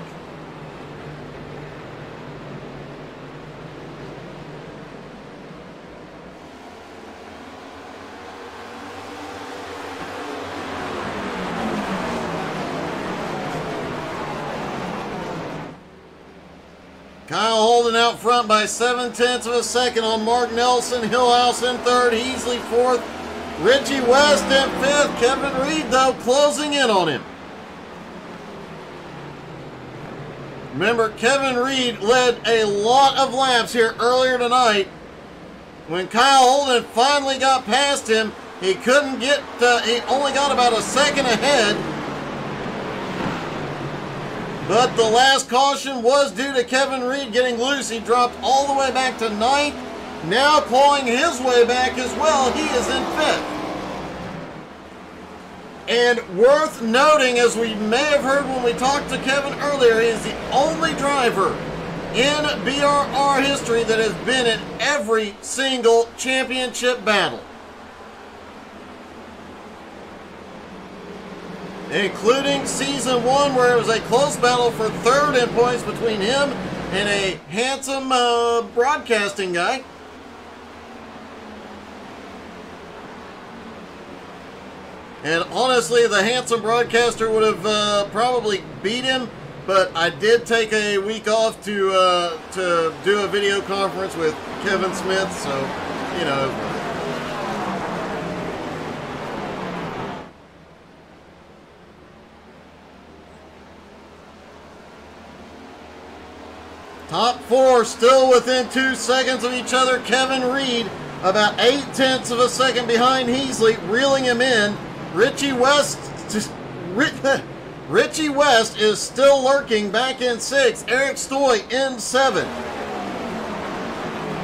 Kyle Holden out front by 0.7 of a second on Mark Nelson. Hillhouse in third. Heasley fourth. Richie West in fifth. Kevin Reed, though, closing in on him. Remember, Kevin Reed led a lot of laps here earlier tonight. When Kyle Holden finally got past him, he couldn't get, he only got about a second ahead. But the last caution was due to Kevin Reed getting loose. He dropped all the way back to ninth. Now clawing his way back as well. He is in fifth. And worth noting, as we may have heard when we talked to Kevin earlier, he is the only driver in BRR history that has been in every single championship battle, including season 1, where it was a close battle for third in points between him and a handsome broadcasting guy. And honestly, the handsome broadcaster would have probably beat him, but I did take a week off to do a video conference with Kevin Smith, so, you know. Top 4 still within 2 seconds of each other. Kevin Reed about 0.8 of a second behind Heasley, reeling him in. Richie West is still lurking back in 6th. Eric Stoy in 7th.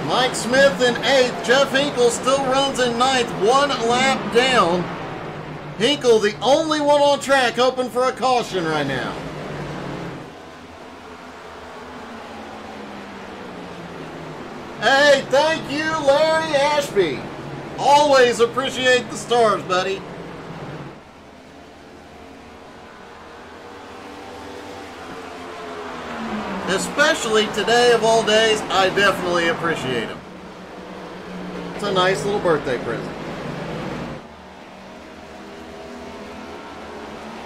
Mike Smith in 8th. Jeff Hinkle still runs in 9th, 1 lap down. Hinkle, the only one on track, hoping for a caution right now. Hey, thank you, Larry Ashby. Always appreciate the stars, buddy. Especially today of all days, I definitely appreciate them. It's a nice little birthday present.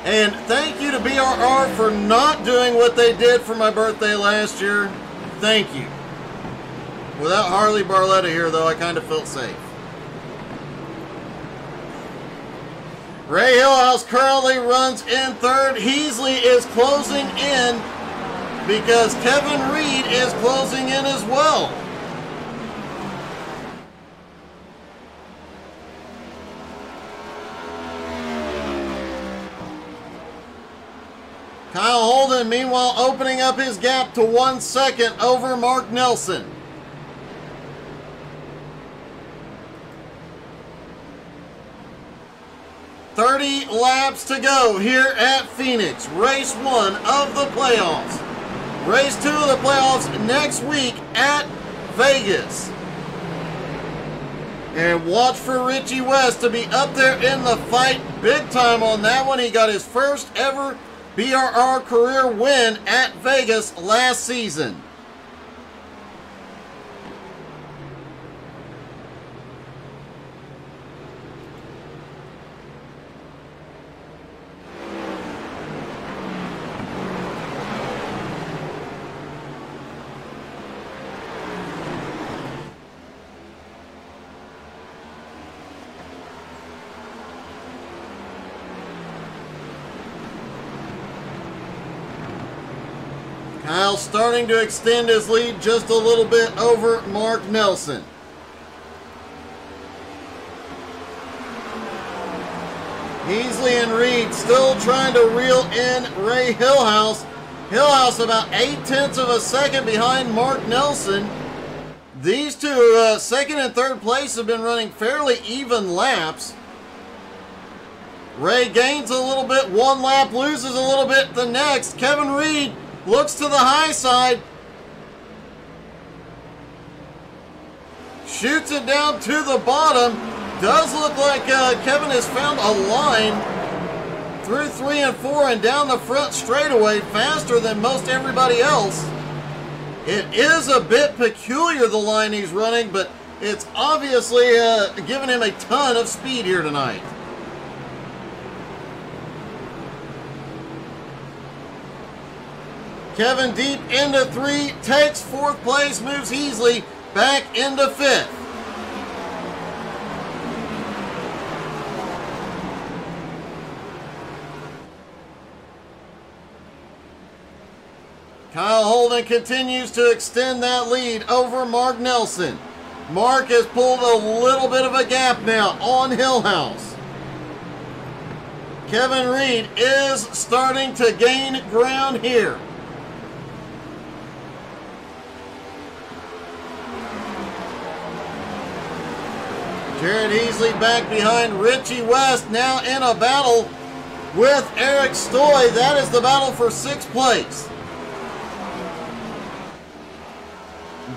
And thank you to BRR for not doing what they did for my birthday last year. Thank you. Without Harley Barletta here, though, I kind of felt safe. Ray Hillhouse currently runs in 3rd. Heasley is closing in because Kevin Reed is closing in as well. Kyle Holden, meanwhile, opening up his gap to 1 second over Mark Nelson. "30 laps to go here at Pheonix. Race 1 of the playoffs. Race 2 of the playoffs next week at Vegas. And watch for Richie West to be up there in the fight big time on that one. He got his first ever BRR career win at Vegas last season. Kyle starting to extend his lead just a little bit over Mark Nelson. Heasley and Reed still trying to reel in Ray Hillhouse. Hillhouse about 0.8 of a second behind Mark Nelson. These two, second and third place, have been running fairly even laps. Ray gains a little bit, one lap, loses a little bit the next. Kevin Reed looks to the high side. Shoots it down to the bottom. Does look like Kevin has found a line through 3 and 4 and down the front straightaway faster than most everybody else. It is a bit peculiar, the line he's running, but it's obviously giving him a ton of speed here tonight. Kevin deep into 3, takes 4th place, moves easily back into 5th. Kyle Holden continues to extend that lead over Mark Nelson. Mark has pulled a little bit of a gap now on Hillhouse. Kevin Reed is starting to gain ground here. Jared Heasley back behind Richie West, now in a battle with Eric Stoy. That is the battle for 6th place.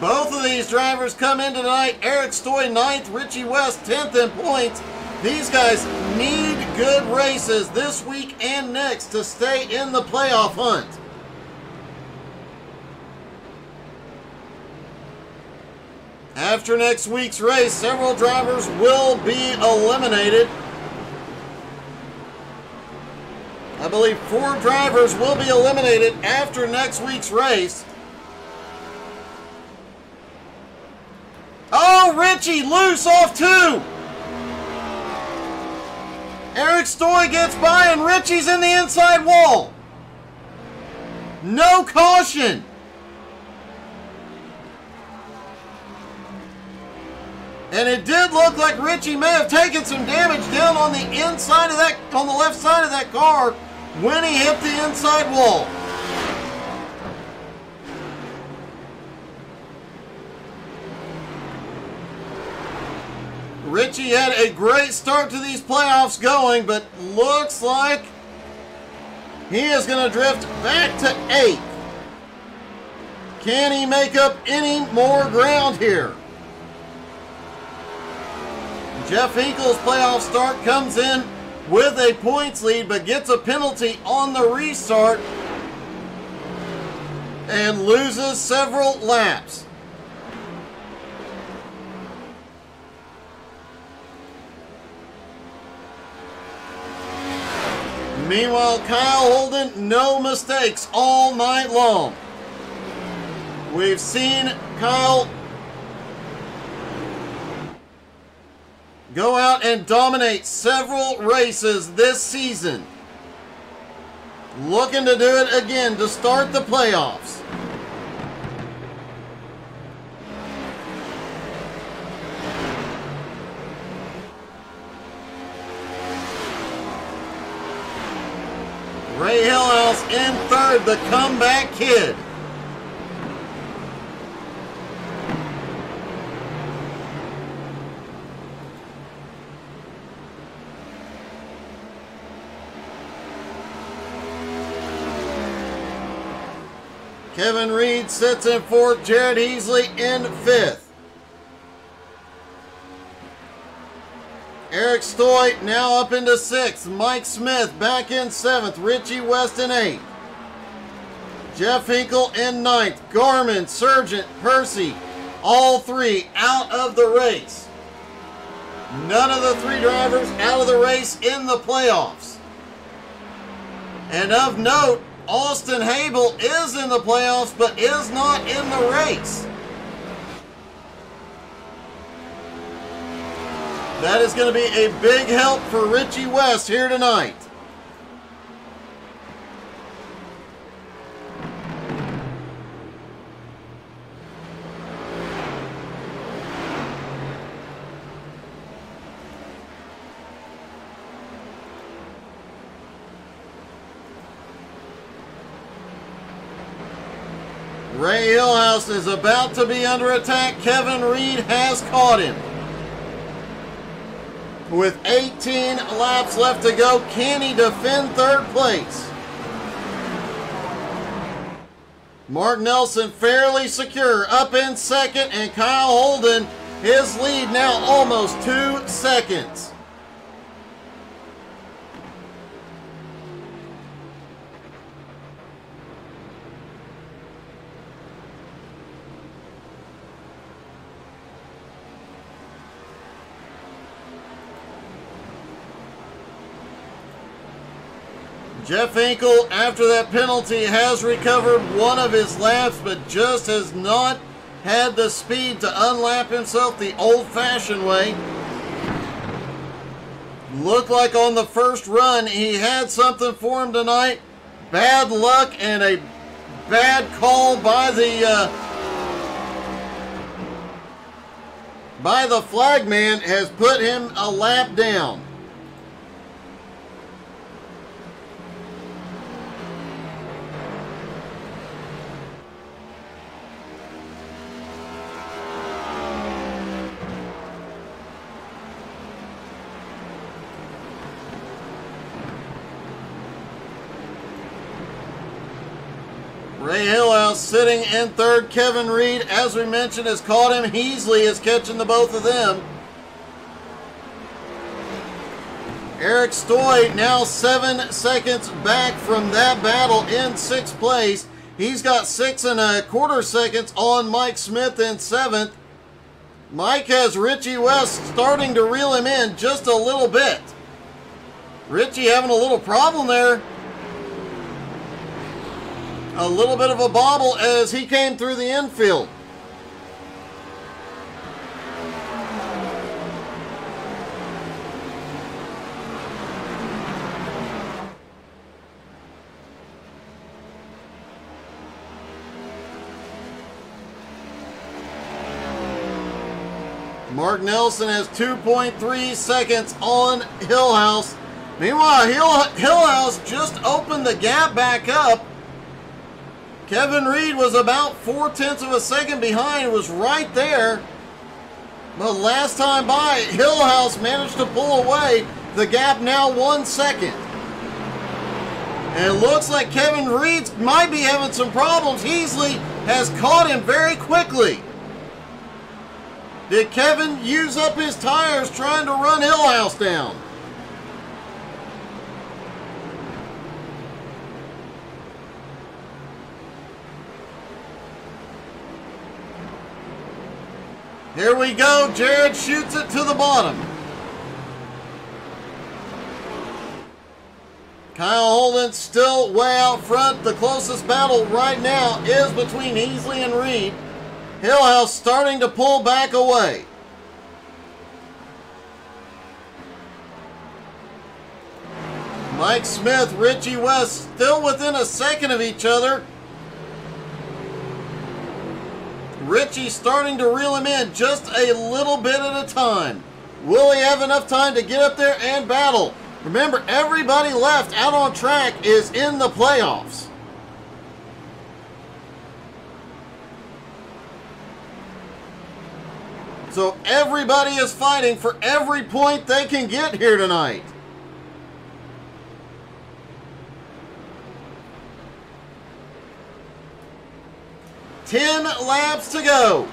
Both of these drivers come in tonight. Eric Stoy 9th, Richie West 10th in points. These guys need good races this week and next to stay in the playoff hunt. After next week's race, several drivers will be eliminated. I believe 4 drivers will be eliminated after next week's race. Oh, Richie loose off 2. Eric Stoy gets by and Richie's in the inside wall. No caution. And it did look like Richie may have taken some damage down on the inside of that, on the left side of that car when he hit the inside wall. Richie had a great start to these playoffs going, but looks like he is going to drift back to 8th. Can he make up any more ground here? Jeff Hinkle's playoff start comes in with a points lead, but gets a penalty on the restart and loses several laps. Meanwhile, Kyle Holden, no mistakes all night long. We've seen Kyle go out and dominate several races this season. Looking to do it again to start the playoffs. Ray Hillhouse in 3rd, the comeback kid. Kevin Reed sits in 4th, Jared Heasley in 5th. Eric Stoy now up into 6th. Mike Smith back in 7th. Richie West in 8th. Jeff Hinkle in 9th. Garmin, Sargent, Percy, all 3 out of the race. None of the 3 drivers out of the race in the playoffs. And of note, Austin Habel is in the playoffs, but is not in the race. That is going to be a big help for Richie West here tonight. Ray Hillhouse is about to be under attack. Kevin Reed has caught him. With 18 laps left to go, can he defend third place? Mark Nelson fairly secure, up in second, and Kyle Holden, his lead now almost 2 seconds. Jeff Hinkle, after that penalty, has recovered one of his laps, but just has not had the speed to unlap himself the old-fashioned way. Looked like on the first run he had something for him tonight. Bad luck and a bad call by the flagman has put him a lap down. Ray Hillhouse sitting in third. Kevin Reed, as we mentioned, has caught him. Heasley is catching the both of them. Eric Stoy now 7 seconds back from that battle in 6th place. He's got 6 1/4 seconds on Mike Smith in 7th. Mike has Richie West starting to reel him in just a little bit. Richie having a little problem there. A little bit of a bobble as he came through the infield. Mark Nelson has 2.3 seconds on Hillhouse. Meanwhile, Hillhouse just opened the gap back up. Kevin Reed was about 0.4 of a second behind, was right there. But last time by, Hillhouse managed to pull away. The gap now 1 second. And it looks like Kevin Reed might be having some problems. Heasley has caught him very quickly. Did Kevin use up his tires trying to run Hillhouse down? Here we go. Jared shoots it to the bottom. Kyle Holden still way out front. The closest battle right now is between Heasley and Reed. Hillhouse starting to pull back away. Mike Smith, Richie West still within a second of each other. Richie starting to reel him in just a little bit at a time. Will he have enough time to get up there and battle? Remember, everybody left out on track is in the playoffs. So everybody is fighting for every point they can get here tonight. Ten laps to go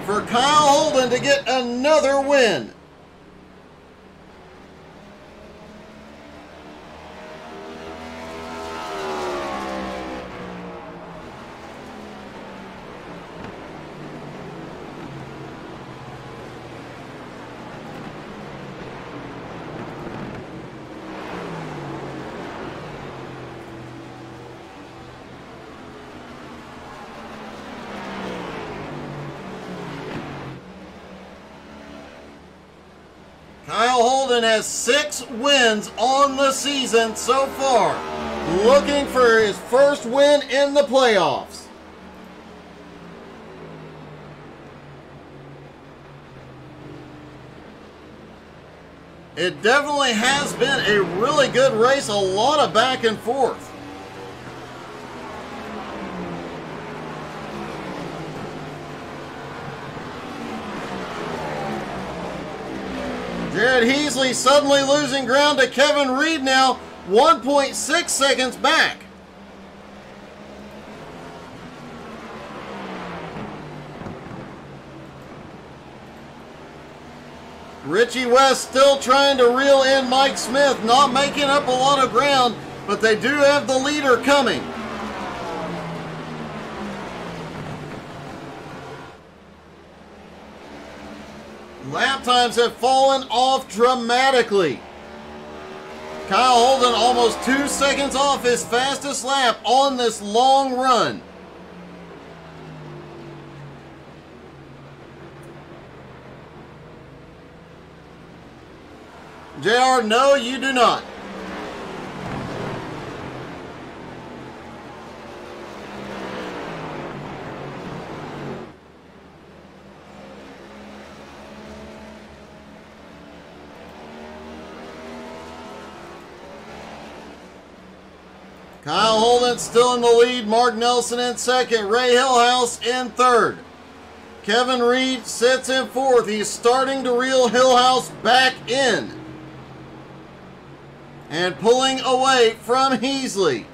for Kyle Holden to get another win. Kyle Holden has 6 wins on the season so far, looking for his first win in the playoffs. It definitely has been a really good race, a lot of back and forth. Jared Heasley suddenly losing ground to Kevin Reed now, 1.6 seconds back. Richie West still trying to reel in Mike Smith, not making up a lot of ground, but they do have the leader coming. Lap times have fallen off dramatically. Kyle Holden almost 2 seconds off his fastest lap on this long run. JR, no, you do not. Kyle Holden still in the lead. Mark Nelson in second. Ray Hillhouse in third. Kevin Reed sits in fourth. He's starting to reel Hillhouse back in. And pulling away from Heasley.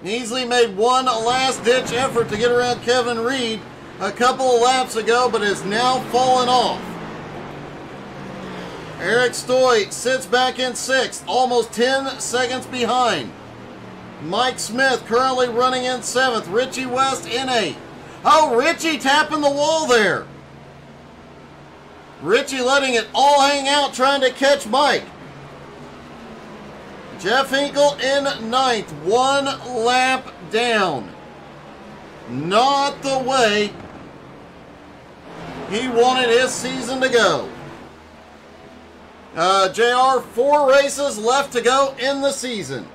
Heasley made one last-ditch effort to get around Kevin Reed a couple of laps ago, but has now fallen off. Eric Stoy sits back in sixth, almost 10 seconds behind. Mike Smith currently running in seventh. Richie West in eighth. Oh, Richie tapping the wall there. Richie letting it all hang out, trying to catch Mike. Jeff Hinkle in ninth, 1 lap down. Not the way he wanted his season to go. JR, 4 races left to go in the season.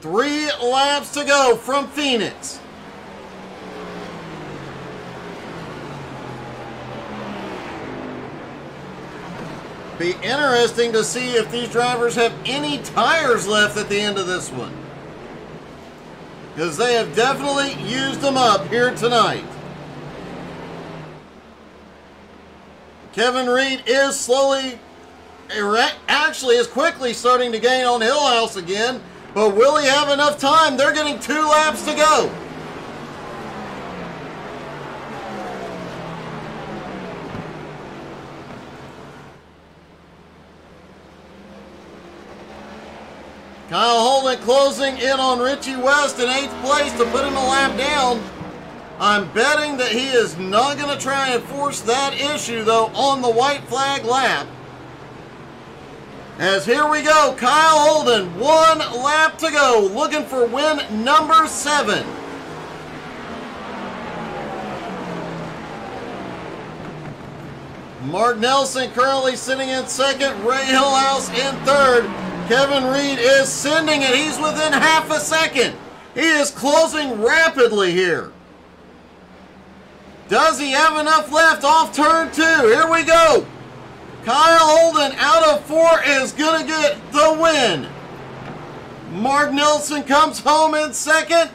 Three laps to go from Pheonix. Be interesting to see if these drivers have any tires left at the end of this one, because they have definitely used them up here tonight. Kevin Reed is slowly, actually is quickly starting to gain on Hillhouse again, but will he have enough time? They're getting 2 laps to go. Kyle Holden closing in on Richie West in 8th place to put him a lap down. I'm betting that he is not going to try and force that issue, though, on the white flag lap. As here we go, Kyle Holden, 1 lap to go, looking for win number 7. Mark Nelson currently sitting in second, Ray Hillhouse in third. Kevin Reed is sending it. He's within half a second. He is closing rapidly here. Does he have enough left off turn 2? Here we go. Kyle Holden out of 4 is going to get the win. Mark Nelson comes home in second.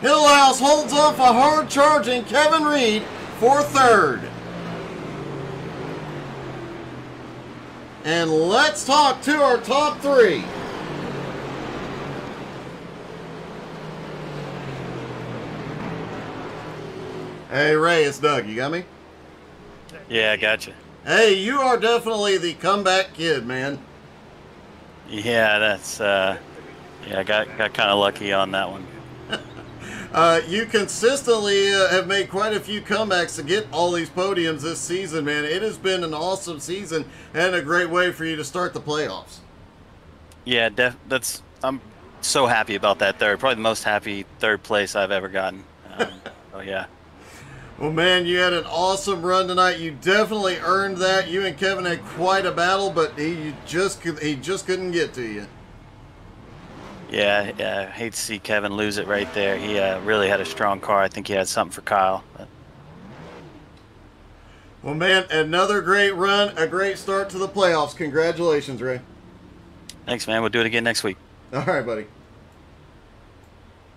Hillhouse holds off a hard charging Kevin Reed for third. And let's talk to our top 3. Hey, Ray, it's Doug. You got me? Yeah, I got you. Hey, you are definitely the comeback kid, man. Yeah, that's yeah, I got kind of lucky on that one. You consistently have made quite a few comebacks to get all these podiums this season, man. It has been an awesome season and a great way for you to start the playoffs. Yeah, I'm so happy about that third. Probably the most happy third place I've ever gotten. Oh yeah. Well, man, you had an awesome run tonight. You definitely earned that. You and Kevin had quite a battle, but he just couldn't get to you. Yeah, I hate to see Kevin lose it right there. He really had a strong car. I think he had something for Kyle. But... Well, man, another great run, a great start to the playoffs. Congratulations, Ray. Thanks, man. We'll do it again next week. All right, buddy.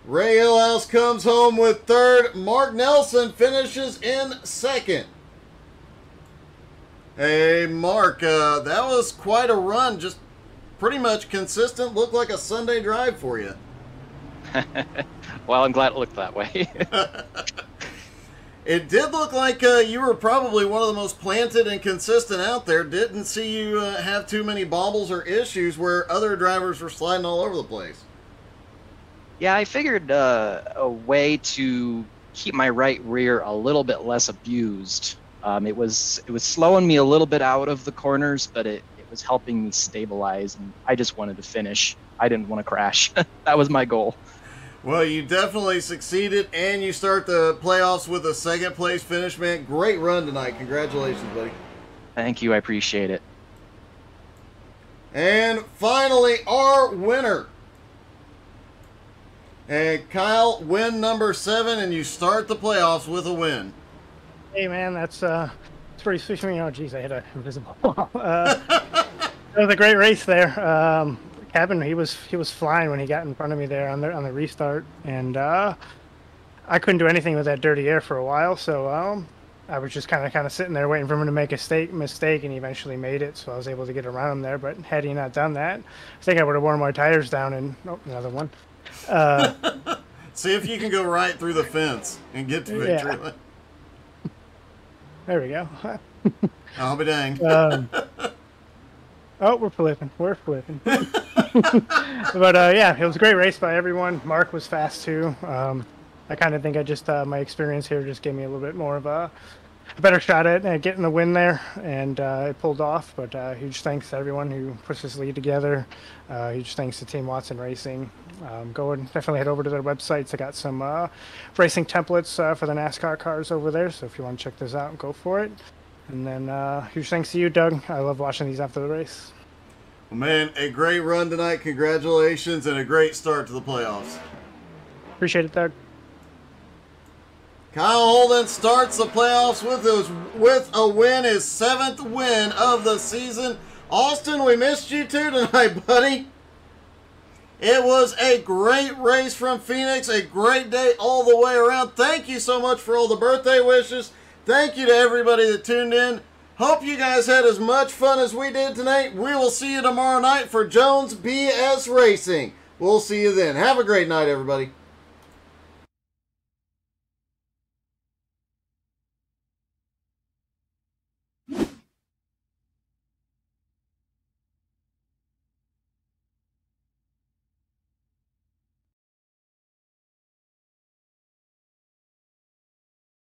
Ray Hillhouse comes home with third. Mark Nelson finishes in second. Hey, Mark, that was quite a run. Just pretty much consistent. Looked like a Sunday drive for you. Well, I'm glad it looked that way. It did look like you were probably one of the most planted and consistent out there. Didn't see you have too many bobbles or issues where other drivers were sliding all over the place. Yeah, I figured a way to keep my right rear a little bit less abused. It was slowing me a little bit out of the corners, but it was helping me stabilize, and I just wanted to finish. I didn't want to crash. That was my goal. Well, you definitely succeeded, and you start the playoffs with a second place finish, man. Great run tonight. Congratulations, buddy. Thank you. I appreciate it. And finally, our winner. And Kyle, win number 7, and you start the playoffs with a win. Hey, man, that's it's pretty sweet for me. Oh, geez, I hit a invisible wall. It was a great race there. Kevin, he was flying when he got in front of me there on the restart, and I couldn't do anything with that dirty air for a while. So I was just kind of sitting there waiting for him to make a mistake, and he eventually made it. So I was able to get around him there. But had he not done that, I think I would have worn my tires down. And another one. See if you can go right through the fence and get to victory. Yeah. There we go. I'll be dang. Oh, we're flipping. We're flipping. But yeah, it was a great race by everyone. Mark was fast too. I kind of think my experience here just gave me a little bit more of a better shot at getting the win there, and it pulled off. But huge thanks to everyone who pushed this lead together. Huge thanks to Team Watson Racing. Go and definitely head over to their websites. I got some racing templates for the NASCAR cars over there, so if you want to check this out, go for it. And then huge thanks to you, Doug. I love watching these after the race. Well, man, a great run tonight. Congratulations, and a great start to the playoffs. Appreciate it, Doug. Kyle Holden starts the playoffs with a win, his 7th win of the season. Austin, we missed you too tonight, buddy. It was a great race from Pheonix, a great day all the way around. Thank you so much for all the birthday wishes. Thank you to everybody that tuned in. Hope you guys had as much fun as we did tonight. We will see you tomorrow night for Jones BS Racing. We'll see you then. Have a great night, everybody.